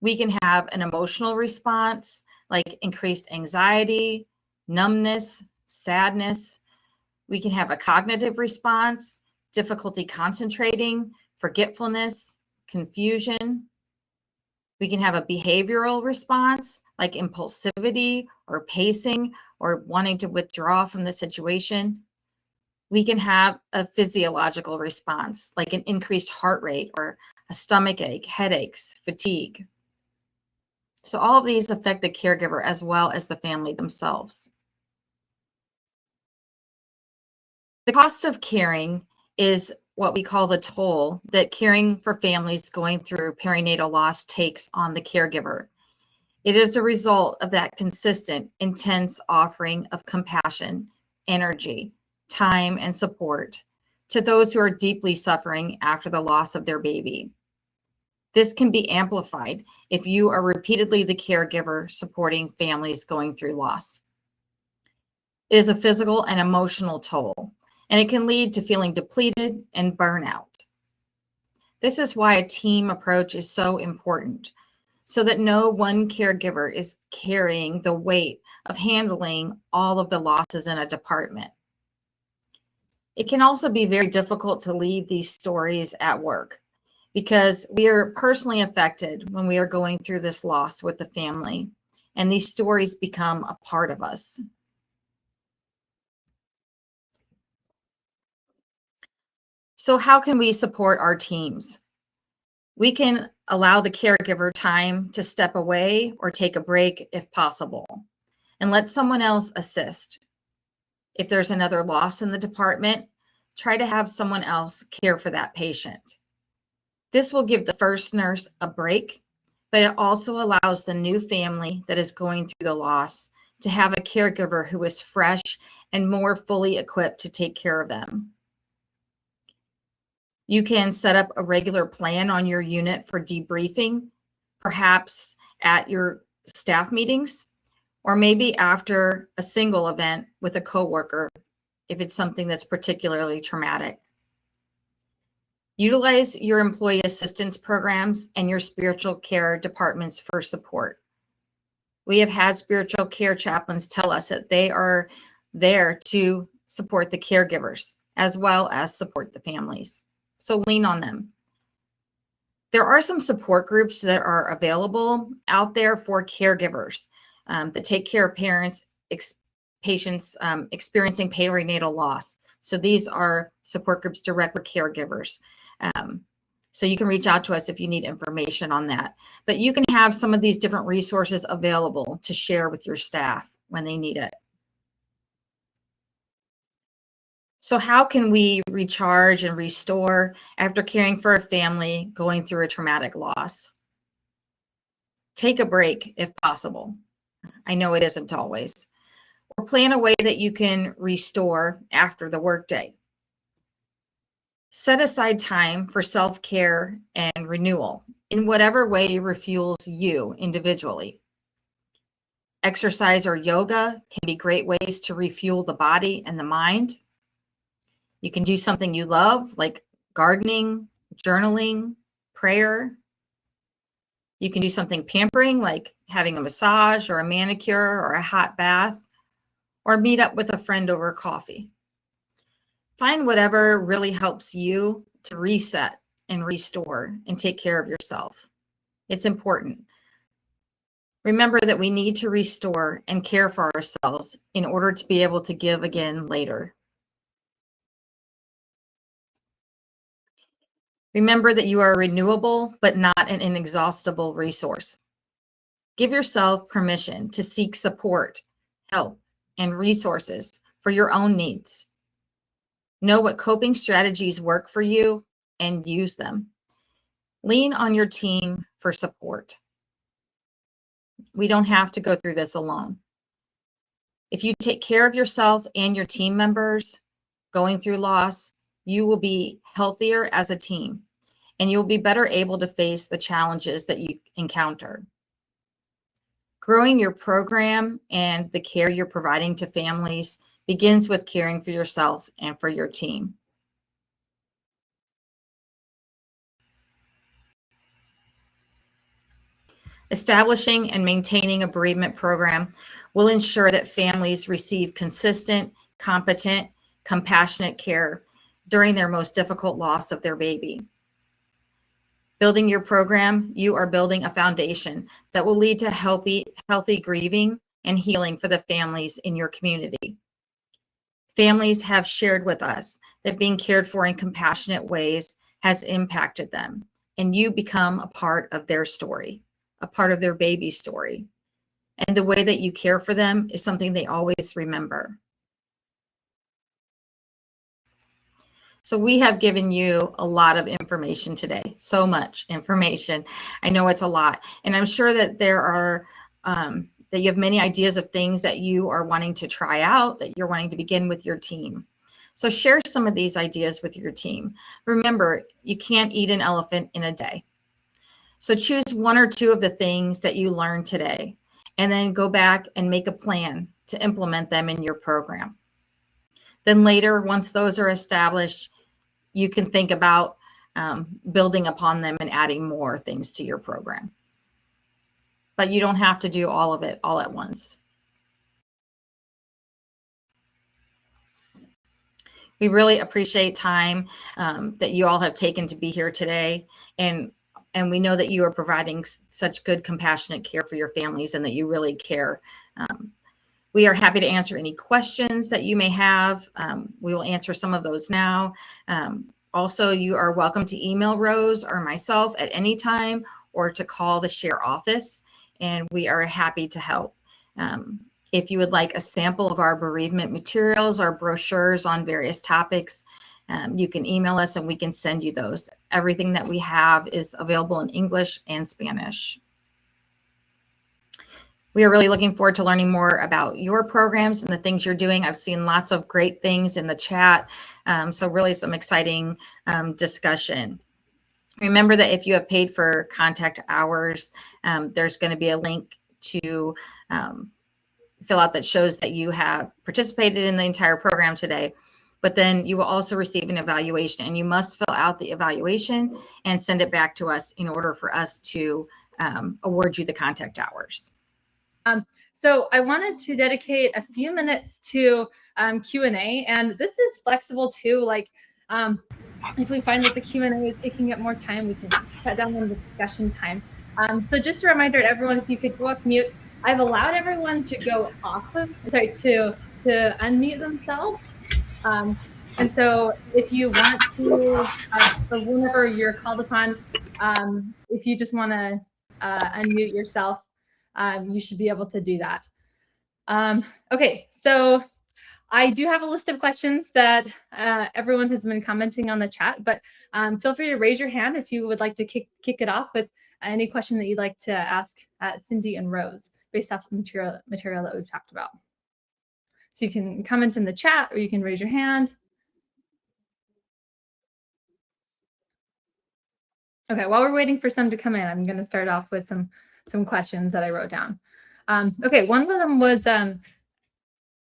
Speaker 1: We can have an emotional response like increased anxiety, numbness, sadness. We can have a cognitive response, difficulty concentrating, forgetfulness, confusion. We can have a behavioral response like impulsivity or pacing or wanting to withdraw from the situation. We can have a physiological response like an increased heart rate or a stomach ache, headaches, fatigue. So all of these affect the caregiver as well as the family themselves. The cost of caring is what we call the toll that caring for families going through perinatal loss takes on the caregiver. It is a result of that consistent, intense offering of compassion, energy, time, and support to those who are deeply suffering after the loss of their baby. This can be amplified if you are repeatedly the caregiver supporting families going through loss. It is a physical and emotional toll, and it can lead to feeling depleted and burnout. This is why a team approach is so important, so that no one caregiver is carrying the weight of handling all of the losses in a department. It can also be very difficult to leave these stories at work because we are personally affected when we are going through this loss with the family, and these stories become a part of us. So how can we support our teams? We can allow the caregiver time to step away or take a break if possible, and let someone else assist. If there's another loss in the department, try to have someone else care for that patient. This will give the first nurse a break, but it also allows the new family that is going through the loss to have a caregiver who is fresh and more fully equipped to take care of them. You can set up a regular plan on your unit for debriefing, perhaps at your staff meetings, or maybe after a single event with a coworker, if it's something that's particularly traumatic. Utilize your employee assistance programs and your spiritual care departments for support. We have had spiritual care chaplains tell us that they are there to support the caregivers as well as support the families. So lean on them. There are some support groups that are available out there for caregivers that take care of patients experiencing perinatal loss. So these are support groups direct for caregivers. So you can reach out to us if you need information on that. But you can have some of these different resources available to share with your staff when they need it. So how can we recharge and restore after caring for a family going through a traumatic loss? Take a break if possible. I know it isn't always. Or plan a way that you can restore after the workday. Set aside time for self-care and renewal in whatever way refuels you individually. Exercise or yoga can be great ways to refuel the body and the mind. You can do something you love, like gardening, journaling, prayer. You can do something pampering, like having a massage or a manicure or a hot bath, or meet up with a friend over coffee. Find whatever really helps you to reset and restore and take care of yourself. It's important. Remember that we need to restore and care for ourselves in order to be able to give again later. Remember that you are a renewable but not an inexhaustible resource. Give yourself permission to seek support, help, and resources for your own needs. Know what coping strategies work for you and use them. Lean on your team for support. We don't have to go through this alone. If you take care of yourself and your team members going through loss, you will be healthier as a team, and you'll be better able to face the challenges that you encounter. Growing your program and the care you're providing to families begins with caring for yourself and for your team. Establishing and maintaining a bereavement program will ensure that families receive consistent, competent, compassionate care during their most difficult loss of their baby. Building your program, you are building a foundation that will lead to healthy grieving and healing for the families in your community. Families have shared with us that being cared for in compassionate ways has impacted them, and you become a part of their story, a part of their baby story. And the way that you care for them is something they always remember. So we have given you a lot of information today, so much information. I know it's a lot, and I'm sure that there are, that you have many ideas of things that you are wanting to try out, that you're wanting to begin with your team. So share some of these ideas with your team. Remember, you can't eat an elephant in a day. So choose one or two of the things that you learned today, and then go back and make a plan to implement them in your program. Then later, once those are established, you can think about building upon them and adding more things to your program. But you don't have to do all of it all at once. We really appreciate time that you all have taken to be here today. And we know that you are providing such good, compassionate care for your families and that you really care. We are happy to answer any questions that you may have. We will answer some of those now. Also, you are welcome to email Rose or myself at any time, or to call the share office, and we are happy to help. If you would like a sample of our bereavement materials or brochures on various topics, you can email us and we can send you those. Everything that we have is available in English and Spanish. We are really looking forward to learning more about your programs and the things you're doing. I've seen lots of great things in the chat. So really some exciting discussion. Remember that if you have paid for contact hours, there's going to be a link to fill out that shows that you have participated in the entire program today. But then you will also receive an evaluation, and you must fill out the evaluation and send it back to us in order for us to award you the contact hours.
Speaker 2: So I wanted to dedicate a few minutes to Q&A, and this is flexible too. Like if we find that the Q&A is taking up more time, we can cut down on the discussion time. So just a reminder to everyone, if you could go off mute. I've allowed everyone to go off of, to unmute themselves. And so if you want to, or whenever you're called upon, if you just want to unmute yourself, you should be able to do that. Okay, so I do have a list of questions that everyone has been commenting on the chat, but feel free to raise your hand if you would like to kick it off with any question that you'd like to ask Cindy and Rose based off the material that we've talked about. So you can comment in the chat or you can raise your hand. Okay, while we're waiting for some to come in, I'm going to start off with some questions that I wrote down. Okay, one of them was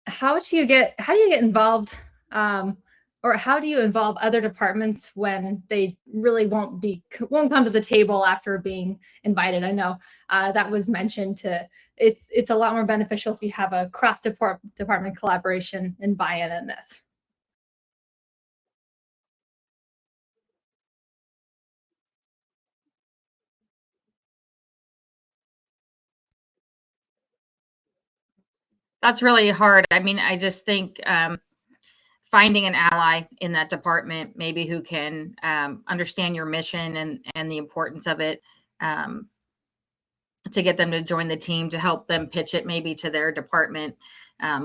Speaker 2: how do you get involved, or how do you involve other departments when they really won't come to the table after being invited? I know that was mentioned. It's a lot more beneficial if you have a cross department collaboration and buy-in in this.
Speaker 1: That's really hard. I mean, I just think finding an ally in that department, maybe who can understand your mission and the importance of it, to get them to join the team, to help them pitch it maybe to their department,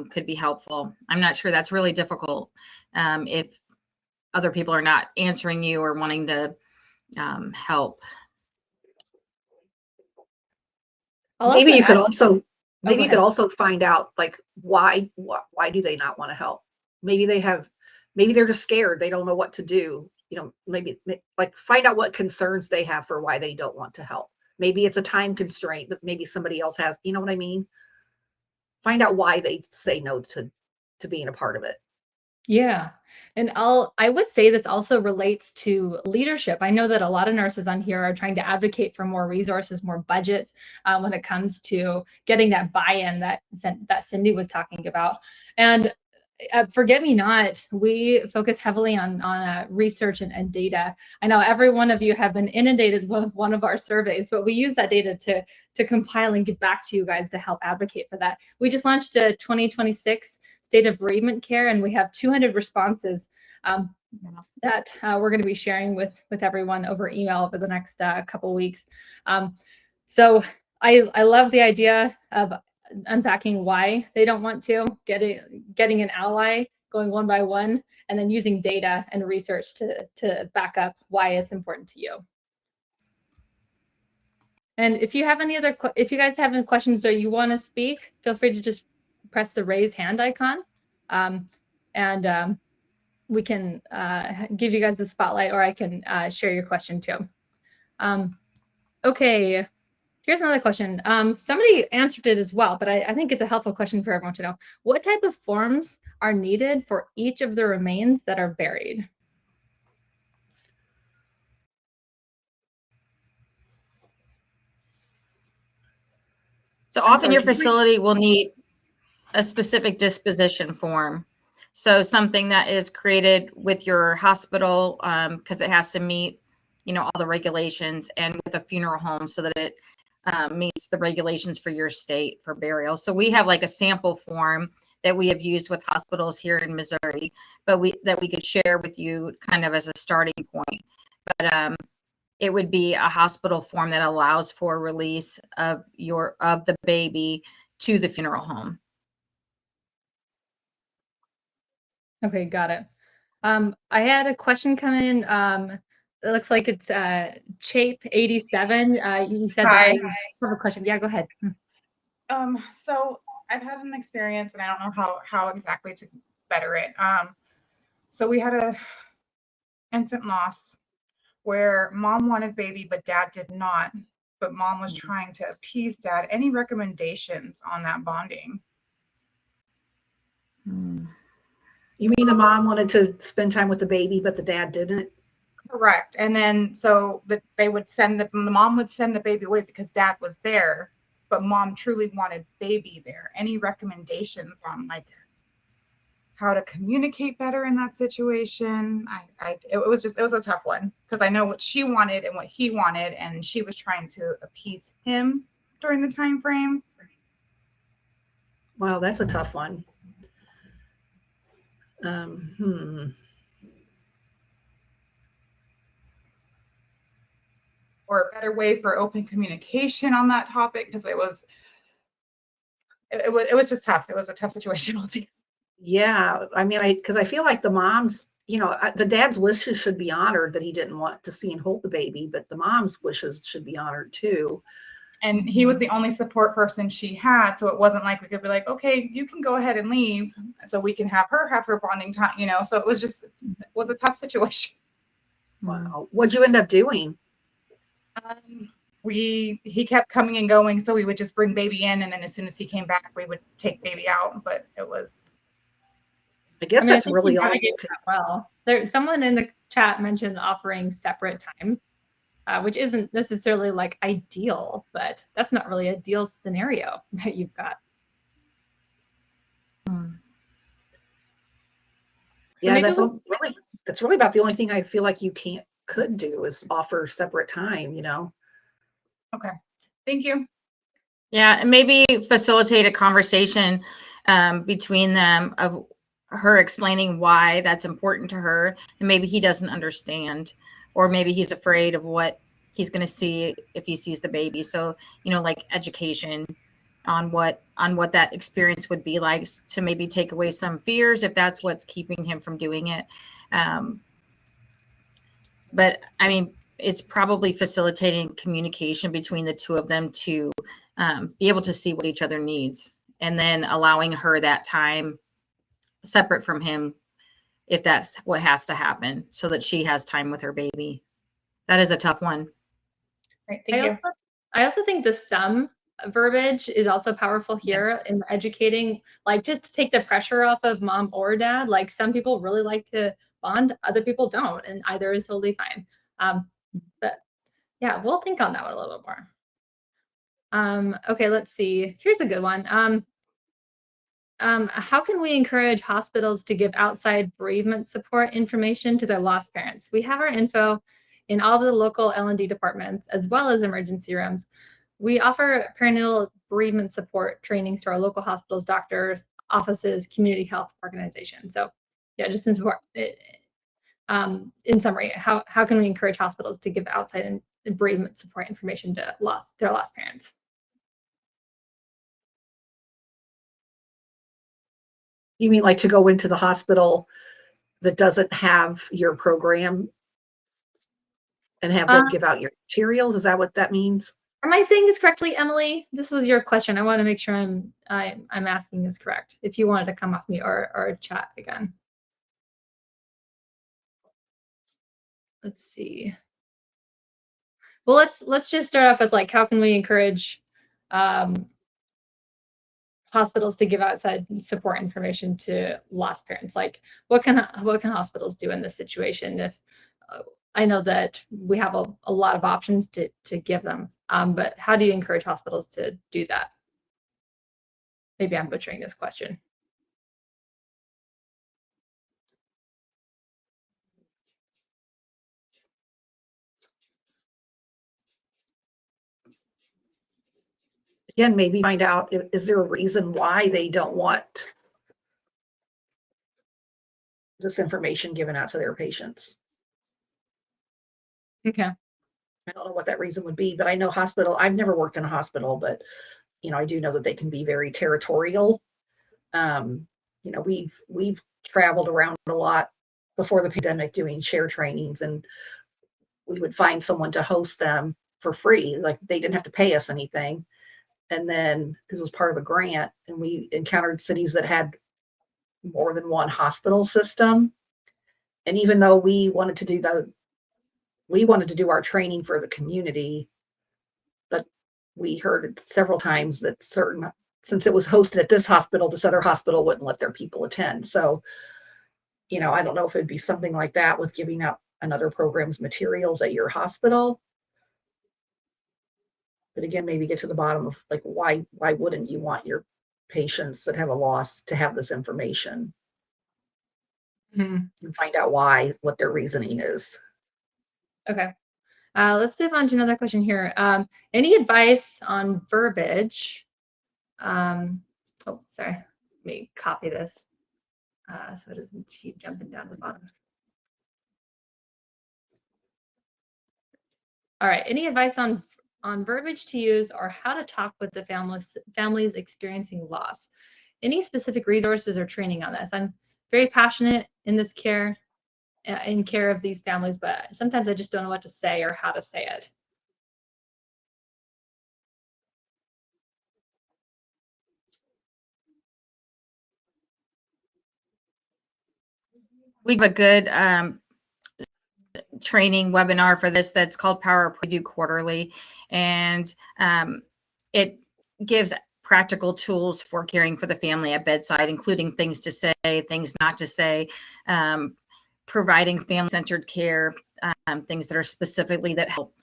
Speaker 1: could be helpful. I'm not sure, that's really difficult if other people are not answering you or wanting to help.
Speaker 3: Maybe you could also find out, like, why do they not want to help? Maybe they're just scared. They don't know what to do. Maybe like find out what concerns they have for why they don't want to help. Maybe it's a time constraint, but maybe somebody else has, you know what I mean? Find out why they say no to being a part of it.
Speaker 2: Yeah. And I would say this also relates to leadership. I know that a lot of nurses on here are trying to advocate for more resources, more budgets when it comes to getting that buy-in that Cindy was talking about. And Forget Me Not, we focus heavily on research and data. I know every one of you have been inundated with one of our surveys, but we use that data to compile and give back to you guys to help advocate for that. We just launched a 2026 State of Bereavement Care, and we have 200 responses that we're going to be sharing with everyone over email over the next couple weeks. So I love the idea of unpacking why they don't want to, getting an ally, going one by one, and then using data and research to back up why it's important to you. And if you have if you guys have any questions or you want to speak, feel free to just press the raise hand icon, and we can give you guys the spotlight, or I can share your question too. Okay. Here's another question. Somebody answered it as well, but I think it's a helpful question for everyone to know. What type of forms are needed for each of the remains that are buried?
Speaker 1: So often your facility will need a specific disposition form. So something that is created with your hospital, because it has to meet, all the regulations, and with a funeral home so that it meets the regulations for your state for burial. So we have like a sample form that we have used with hospitals here in Missouri, but we could share with you kind of as a starting point. But it would be a hospital form that allows for release of the baby to the funeral home.
Speaker 2: Okay, got it. I had a question come in. It looks like it's Chape 87. You said that you have a question. Yeah, go ahead.
Speaker 4: So I've had an experience, and I don't know how exactly to better it. So we had a infant loss where mom wanted baby, but dad did not. But mom was trying to appease dad. Any recommendations on that bonding?
Speaker 3: You mean the mom wanted to spend time with the baby, but the dad didn't?
Speaker 4: Correct. And then so that they would the mom would send the baby away because dad was there, but mom truly wanted baby there. Any recommendations on like how to communicate better in that situation? It was a tough one because I know what she wanted and what he wanted, and she was trying to appease him during the time frame.
Speaker 3: Wow, that's a tough one.
Speaker 4: Or a better way for open communication on that topic, because it was just tough. It was a tough situation.
Speaker 3: Yeah, I mean, because I feel like the mom's, the dad's wishes should be honored that he didn't want to see and hold the baby, but the mom's wishes should be honored too.
Speaker 4: And he was the only support person she had, so it wasn't like we could be like, okay, you can go ahead and leave, so we can have her bonding time, So it was a tough situation.
Speaker 3: Wow, what'd you end up doing?
Speaker 4: He kept coming and going, so we would just bring baby in, and then as soon as he came back, we would take baby out. But it was,
Speaker 3: I guess
Speaker 2: I
Speaker 3: that's
Speaker 2: think
Speaker 3: really
Speaker 2: you
Speaker 3: all you
Speaker 2: navigate
Speaker 3: can.
Speaker 2: that well. There's someone in the chat mentioned offering separate time, which isn't necessarily like ideal, but that's not really a deal scenario that you've got.
Speaker 3: Yeah, that's really about the only thing I feel like you could do is offer separate time, you know.
Speaker 4: okay. Thank you.
Speaker 1: Yeah, and maybe facilitate a conversation between them of her explaining why that's important to her, and maybe he doesn't understand, or maybe he's afraid of what he's going to see if he sees the baby. So, you know, like education on what that experience would be like, to maybe take away some fears if that's what's keeping him from doing it. But I mean, it's probably facilitating communication between the two of them to be able to see what each other needs, and then allowing her that time separate from him if that's what has to happen, so that she has time with her baby. That is a tough one.
Speaker 4: Great, thank you.
Speaker 2: I also think the some verbiage is also powerful here in educating, like just to take the pressure off of mom or dad. Like some people really like to bond, other people don't, and either is totally fine. But yeah, we'll think on that one a little bit more. Okay, let's see. Here's a good one. How can we encourage hospitals to give outside bereavement support information to their lost parents? We have our info in all the local L&D departments, as well as emergency rooms. We offer perinatal bereavement support trainings to our local hospitals, doctors, offices, community health organizations. So yeah, just in support. In summary, how can we encourage hospitals to give outside and bereavement support information to their lost parents?
Speaker 3: You mean like to go into the hospital that doesn't have your program and have them give out your materials? Is that what that means?
Speaker 2: Am I saying this correctly, Emily? This was your question. I want to make sure I'm asking this correct. If you wanted to come off mute or chat again. Let's see. Well, let's just start off with like, how can we encourage hospitals to give outside support information to lost parents? Like, what can hospitals do in this situation? If I know that we have a lot of options to give them, but how do you encourage hospitals to do that? Maybe I'm butchering this question.
Speaker 3: Again, maybe find out, is there a reason why they don't want this information given out to their patients?
Speaker 2: Okay.
Speaker 3: I don't know what that reason would be, but I know I've never worked in a hospital, but you know, I do know that they can be very territorial. You know, we've traveled around a lot before the pandemic doing share trainings, and we would find someone to host them for free. Like they didn't have to pay us anything. And then this was part of a grant, and we encountered cities that had more than one hospital system. And even though we wanted to do our training for the community, but we heard several times that since it was hosted at this hospital, this other hospital wouldn't let their people attend. So, you know, I don't know if it'd be something like that with giving out another program's materials at your hospital. But again, maybe get to the bottom of like, why wouldn't you want your patients that have a loss to have this information? And find out what their reasoning is.
Speaker 2: Okay. Let's move on to another question here. Any advice on verbiage? Oh, sorry. Let me copy this so it doesn't keep jumping down to the bottom. All right. Any advice on verbiage to use or how to talk with the families experiencing loss? Any specific resources or training on this? I'm very passionate in this care of these families, but sometimes I just don't know what to say or how to say it.
Speaker 1: We have a good training webinar for this that's called Power Up, we do quarterly, and it gives practical tools for caring for the family at bedside, including things to say, things not to say, providing family-centered care, things that are specifically that help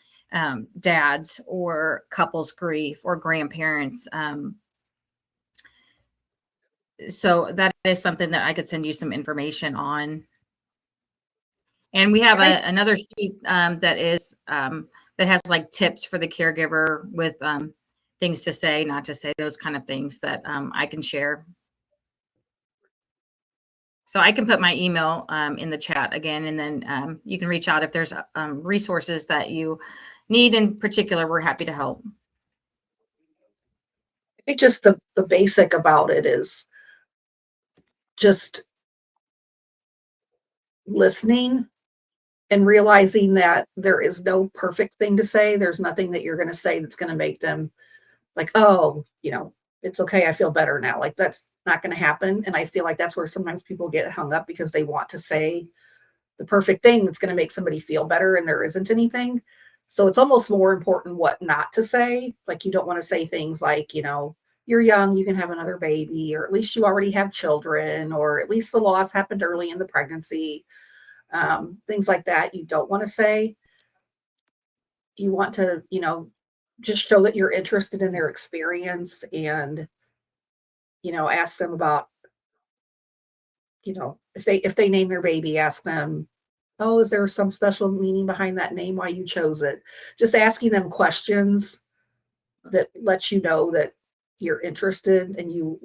Speaker 1: dads or couples grief or grandparents. So that is something that I could send you some information on. And we have another sheet that has like tips for the caregiver with things to say, not to say, those kind of things that I can share. So I can put my email in the chat again, and then you can reach out if there's resources that you need in particular. We're happy to help.
Speaker 3: I think just the basic about it is just listening and realizing that there is no perfect thing to say. There's nothing that you're going to say that's going to make them like, oh, it's okay, I feel better now. Like, that's not going to happen. And I feel like that's where sometimes people get hung up, because they want to say the perfect thing that's going to make somebody feel better, and there isn't anything. So it's almost more important what not to say. Like, you don't want to say things like, you're young, you can have another baby, or at least you already have children, or at least the loss happened early in the pregnancy. Things like that you don't want to say. You want to, just show that you're interested in their experience, and, ask them about, if they name their baby, ask them, oh, is there some special meaning behind that name, why you chose it? Just asking them questions that lets you know that you're interested and you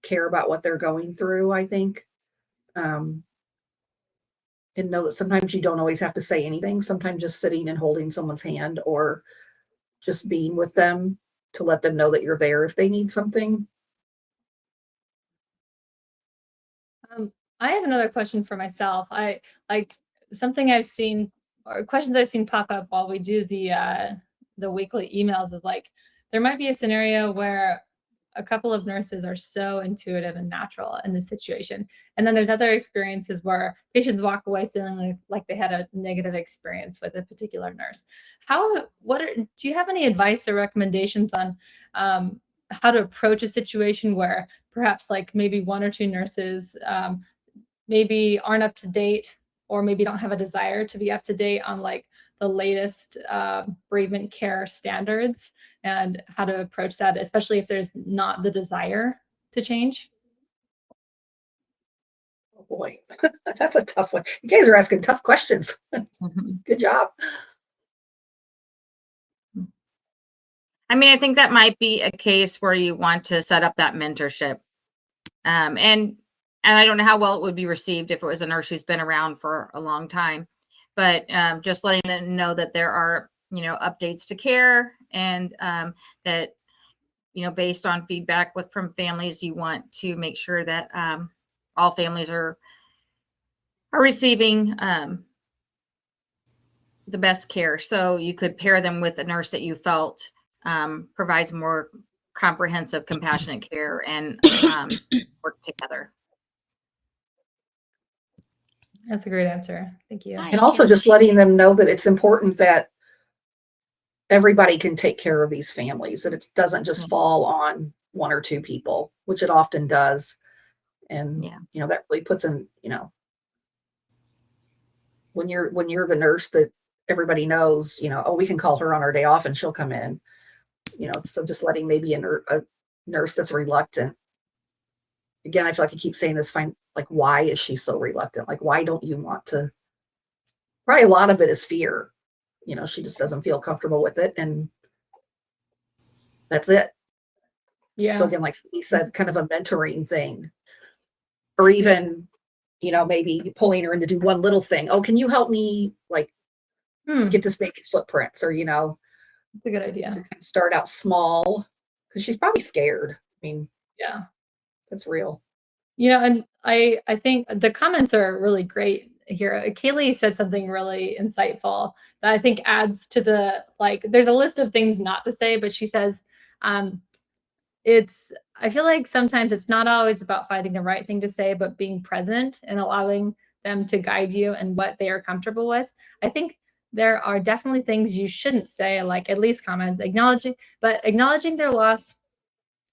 Speaker 3: care about what they're going through, I think. And know that sometimes you don't always have to say anything. Sometimes just sitting and holding someone's hand, or just being with them to let them know that you're there if they need something.
Speaker 2: I have another question for myself. I like something I've seen, or questions I've seen pop up while we do the weekly emails, is like, there might be a scenario where a couple of nurses are so intuitive and natural in this situation, and then there's other experiences where patients walk away feeling like they had a negative experience with a particular nurse. Do you have any advice or recommendations on how to approach a situation where perhaps like maybe one or two nurses maybe aren't up to date, or maybe don't have a desire to be up to date on like the latest bereavement care standards, and how to approach that, especially if there's not the desire to change?
Speaker 3: Oh boy, that's a tough one. You guys are asking tough questions. Good job.
Speaker 1: I mean, I think that might be a case where you want to set up that mentorship. And I don't know how well it would be received if it was a nurse who's been around for a long time, but just letting them know that there are, updates to care, and that, based on feedback from families, you want to make sure that all families are receiving the best care. So you could pair them with a nurse that you felt provides more comprehensive, compassionate care, and work together.
Speaker 2: That's a great answer. Thank you.
Speaker 3: And also just letting them know that it's important that everybody can take care of these families, that it doesn't just fall on one or two people, which it often does. And, that really puts in, when you're the nurse that everybody knows, oh, we can call her on our day off and she'll come in, so just letting maybe a nurse that's reluctant. Again, I feel like I keep saying this, why is she so reluctant? Like, why don't you want to? Probably a lot of it is fear. She just doesn't feel comfortable with it, and that's it.
Speaker 2: Yeah.
Speaker 3: So again, like you said, kind of a mentoring thing, or even, maybe pulling her in to do one little thing. Oh, can you help me get this baby's footprints? Or,
Speaker 2: that's a good idea.
Speaker 3: To kind of start out small, because she's probably scared. I mean,
Speaker 2: yeah,
Speaker 3: that's real.
Speaker 2: And I think the comments are really great here. Kaylee said something really insightful that I think adds to the, there's a list of things not to say, but she says, I feel like sometimes it's not always about finding the right thing to say, but being present and allowing them to guide you and what they are comfortable with. I think there are definitely things you shouldn't say, like at least comments, acknowledging their loss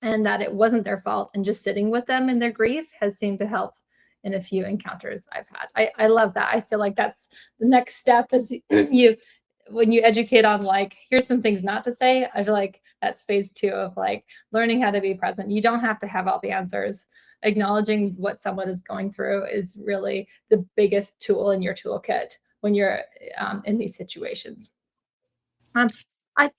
Speaker 2: and that it wasn't their fault, and just sitting with them in their grief has seemed to help in a few encounters I've had. I love that. I feel like that's the next step is when you educate on like, here's some things not to say. I feel like that's phase 2 of like learning how to be present. You don't have to have all the answers. Acknowledging what someone is going through is really the biggest tool in your toolkit when you're in these situations. I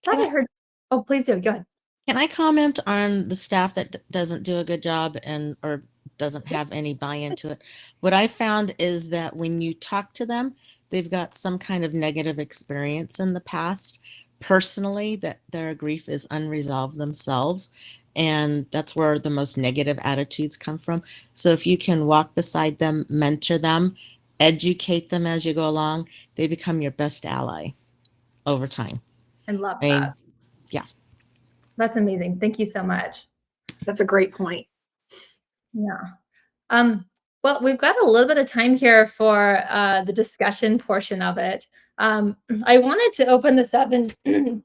Speaker 2: thought I heard. Oh, please do. Go ahead.
Speaker 5: Can I comment on the staff that doesn't do a good job or doesn't have any buy-in to it? What I found is that when you talk to them, they've got some kind of negative experience in the past, personally, that their grief is unresolved themselves. And that's where the most negative attitudes come from. So if you can walk beside them, mentor them, educate them as you go along, they become your best ally over time.
Speaker 2: I love
Speaker 5: I mean,
Speaker 2: that.
Speaker 5: yeah.
Speaker 2: That's amazing. Thank you so much.
Speaker 3: That's a great point.
Speaker 2: Yeah. Well, we've got a little bit of time here for the discussion portion of it. I wanted to open this up and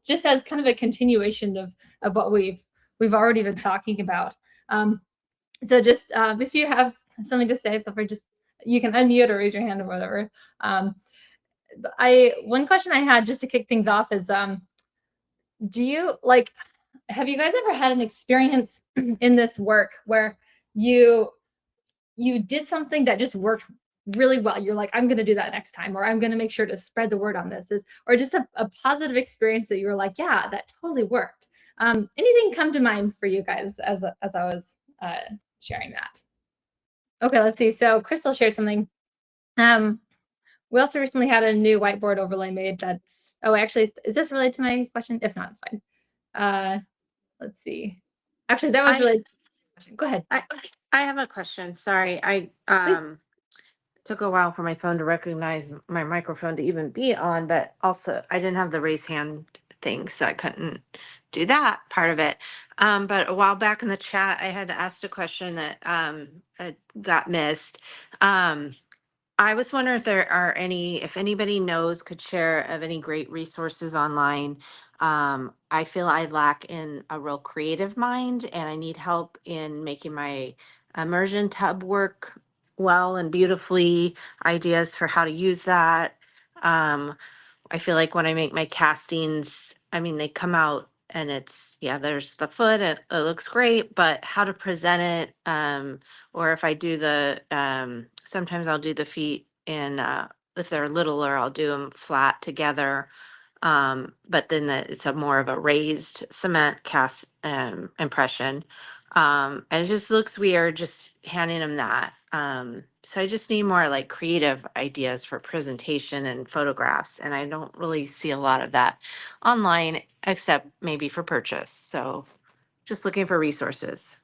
Speaker 2: just as kind of a continuation of what we've already been talking about. So just if you have something to say, feel free, just you can unmute or raise your hand or whatever. One question I had just to kick things off is, do you like, have you guys ever had an experience in this work where you did something that just worked really well? You're like, I'm going to do that next time, or I'm going to make sure to spread the word on this, or just a positive experience that you were like, yeah, that totally worked. Anything come to mind for you guys as I was sharing that? Okay, let's see. So Crystal shared something. We also recently had a new whiteboard overlay made that's, oh, actually, is this related to my question? If not, it's fine. Let's see. Actually, that was really, go ahead.
Speaker 6: I have a question. Sorry. I took a while for my phone to recognize my microphone to even be on, but also I didn't have the raise hand thing, so I couldn't do that part of it. But a while back in the chat, I had asked a question that got missed. I was wondering if there are if anybody knows, could share of any great resources online. I feel I lack in a real creative mind, and I need help in making my immersion tub work well and beautifully, ideas for how to use that. I feel like when I make my castings, I mean, they come out and there's the foot, it looks great, but how to present it, or if I do sometimes I'll do the feet if they're littler, I'll do them flat together. But then it's a more of a raised cement cast impression. And it just looks weird just handing them that. So I just need more like creative ideas for presentation and photographs. And I don't really see a lot of that online, except maybe for purchase. So just looking for resources.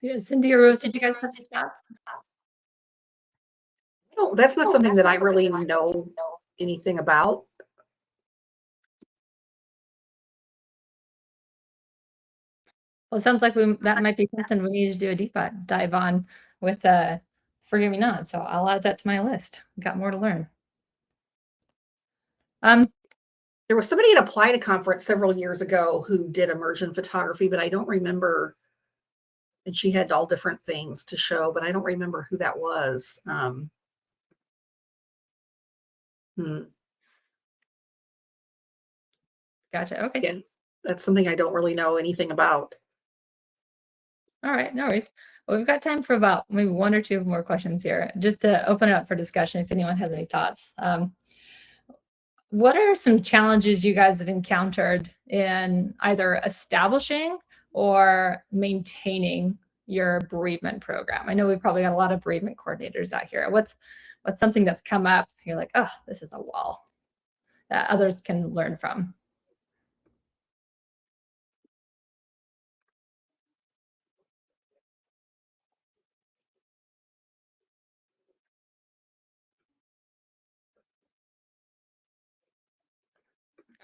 Speaker 2: Yeah, Cindy or Rose, did you guys have to chat?
Speaker 3: No, that's not something that I really know anything about.
Speaker 2: Well, it sounds like that might be something we need to do a deep dive on with Forgive Me Not. So I'll add that to my list. We've got more to learn.
Speaker 3: There was somebody at Apply to Conference several years ago who did immersion photography, but I don't remember. And she had all different things to show, but I don't remember who that was.
Speaker 2: Gotcha. Okay.
Speaker 3: Again, that's something I don't really know anything about.
Speaker 2: All right, no worries. Well, we've got time for about maybe 1 or 2 more questions here, just to open it up for discussion if anyone has any thoughts. What are some challenges you guys have encountered in either establishing or maintaining your bereavement program? I know we've probably got a lot of bereavement coordinators out here. What's something that's come up? You're like, oh, this is a wall that others can learn from.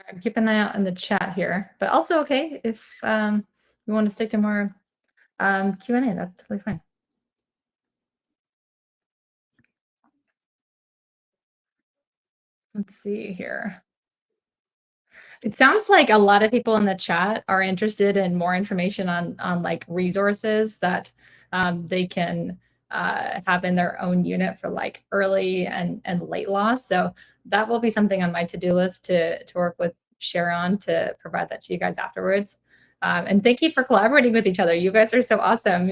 Speaker 2: right, keep an eye out in the chat here, but also okay if we want to stick to more Q&A, that's totally fine. Let's see here. It sounds like a lot of people in the chat are interested in more information on like resources that they can have in their own unit for like early and late loss. So that will be something on my to-do list to work with Sharon to provide that to you guys afterwards. And thank you for collaborating with each other. You guys are so awesome.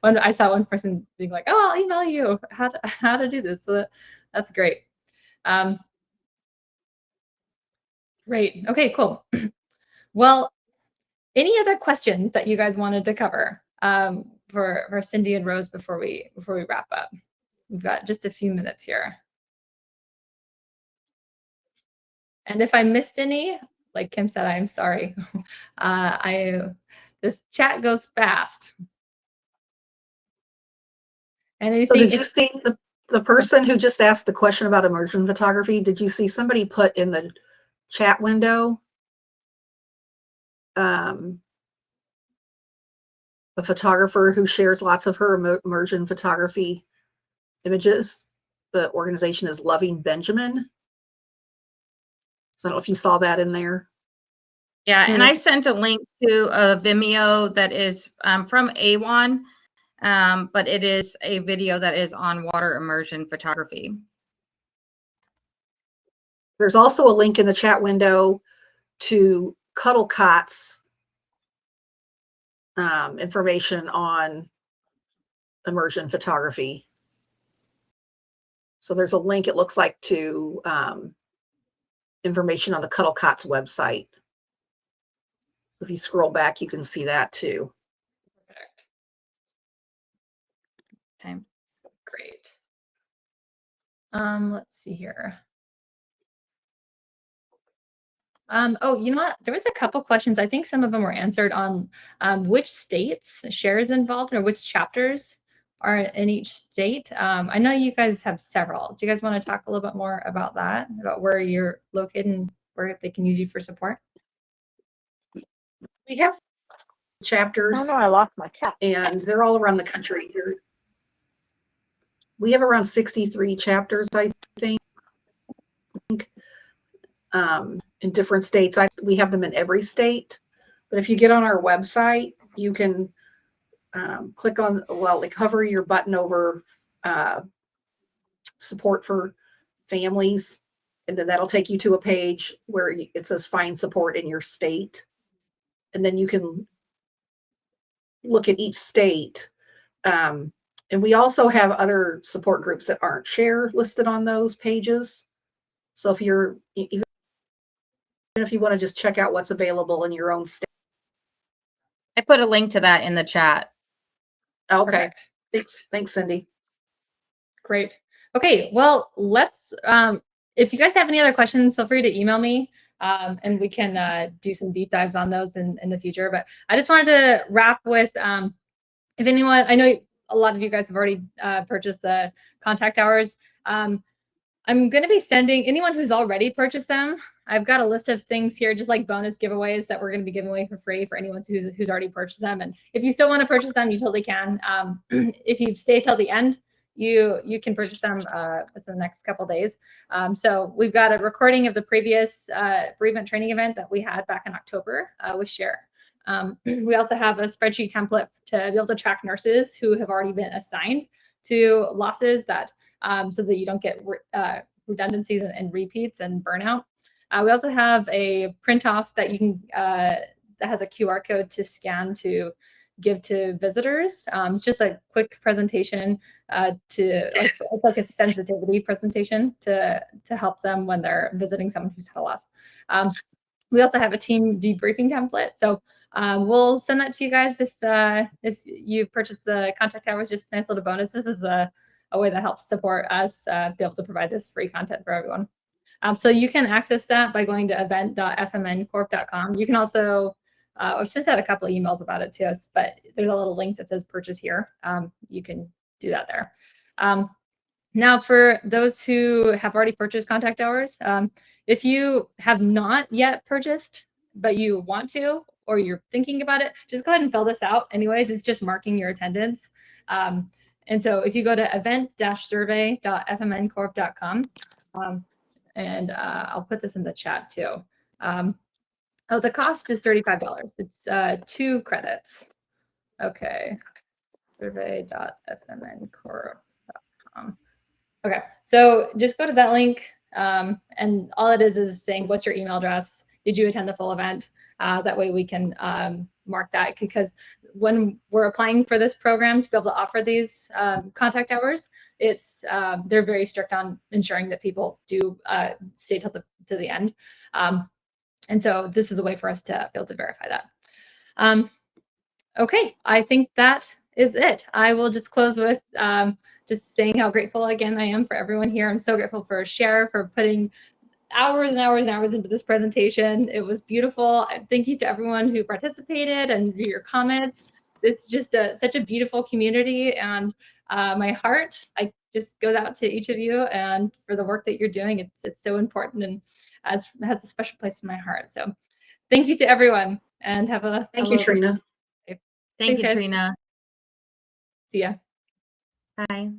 Speaker 2: When I saw one person being like, "Oh, I'll email you how to do this," so that's great. Great. Okay, cool. Well, any other questions that you guys wanted to cover for Cindy and Rose before we wrap up? We've got just a few minutes here. And if I missed any, like Kim said, I'm sorry. This chat goes fast. And anything,
Speaker 3: So did you see the person who just asked the question about immersion photography? Did you see somebody put in the chat window a photographer who shares lots of her immersion photography images? The organization is Loving Benjamin. So I don't know if you saw that in there.
Speaker 1: Yeah, and I sent a link to a Vimeo that is from A1, but it is a video that is on water immersion photography.
Speaker 3: There's also a link in the chat window to Cuddle Cot's information on immersion photography. So there's a link, it looks like, to information on the Cuddle Cot's website. If you scroll back, you can see that too.
Speaker 2: Perfect.
Speaker 1: Okay.
Speaker 2: Great. Let's see here. Oh, you know what? There was a couple questions. I think some of them were answered on which states Share is involved in, or which chapters are in each state. I know you guys have several. Do you guys want to talk a little bit more about that, about where you're located and where they can use you for support?
Speaker 3: We have chapters.
Speaker 6: Oh no, I lost my chat.
Speaker 3: And they're all around the country here. We have around 63 chapters, I think, in different states. We have them in every state. But if you get on our website, you can click on, well, like hover your button over support for families, and then that'll take you to a page where it says find support in your state. And then you can look at each state. And we also have other support groups that aren't Share listed on those pages. So if you're, even if you want to just check out what's available in your own state.
Speaker 1: I put a link to that in the chat.
Speaker 3: Okay. Thanks, Cindy.
Speaker 2: Great. Okay, well, let's, if you guys have any other questions, feel free to email me and we can do some deep dives on those in the future. But I just wanted to wrap with, if anyone, I know a lot of you guys have already purchased the contact hours. I'm going to be sending anyone who's already purchased them. I've got a list of things here, just like bonus giveaways that we're going to be giving away for free for anyone who's already purchased them. And if you still want to purchase them, you totally can. If you stay till the end, you can purchase them within the next couple days. So we've got a recording of the previous bereavement training event that we had back in October with Share. We also have a spreadsheet template to be able to track nurses who have already been assigned to losses, that so that you don't get redundancies and repeats and burnout. We also have a print off that you can that has a QR code to scan to give to visitors. It's just a quick presentation it's like a sensitivity presentation to help them when they're visiting someone who's had a loss. We also have a team debriefing template. So we'll send that to you guys if you purchase the contract hours. Just nice little bonus. This is a way that helps support us be able to provide this free content for everyone. So you can access that by going to event.fmncorp.com. You can also, I've sent out a couple of emails about it to us, but there's a little link that says purchase here. You can do that there. Now, for those who have already purchased contact hours, If you have not yet purchased, but you want to, or you're thinking about it, just go ahead and fill this out. Anyways, it's just marking your attendance. And so if you go to event-survey.fmncorp.com, and I'll put this in the chat too. Oh, the cost is $35. It's 2 credits. Okay. Survey.fmncorp.com. Okay, so just go to that link, and all it is saying, what's your email address? Did you attend the full event? That way we can mark that, because when we're applying for this program to be able to offer these contact hours, it's they're very strict on ensuring that people do stay till the end. And so this is the way for us to be able to verify that. Okay, I think that is it. I will just close with just saying how grateful again I am for everyone here. I'm so grateful for Cher for putting hours and hours and hours into this presentation. It was beautiful. Thank you to everyone who participated and your comments. It's just such a beautiful community, and my heart just goes out to each of you and for the work that you're doing. It's so important and has a special place in my heart. So thank you to everyone, and have a
Speaker 3: Thank you, Trina.
Speaker 1: Thank
Speaker 2: Thanks,
Speaker 1: you,
Speaker 2: guys.
Speaker 1: Trina.
Speaker 2: See ya.
Speaker 1: Bye.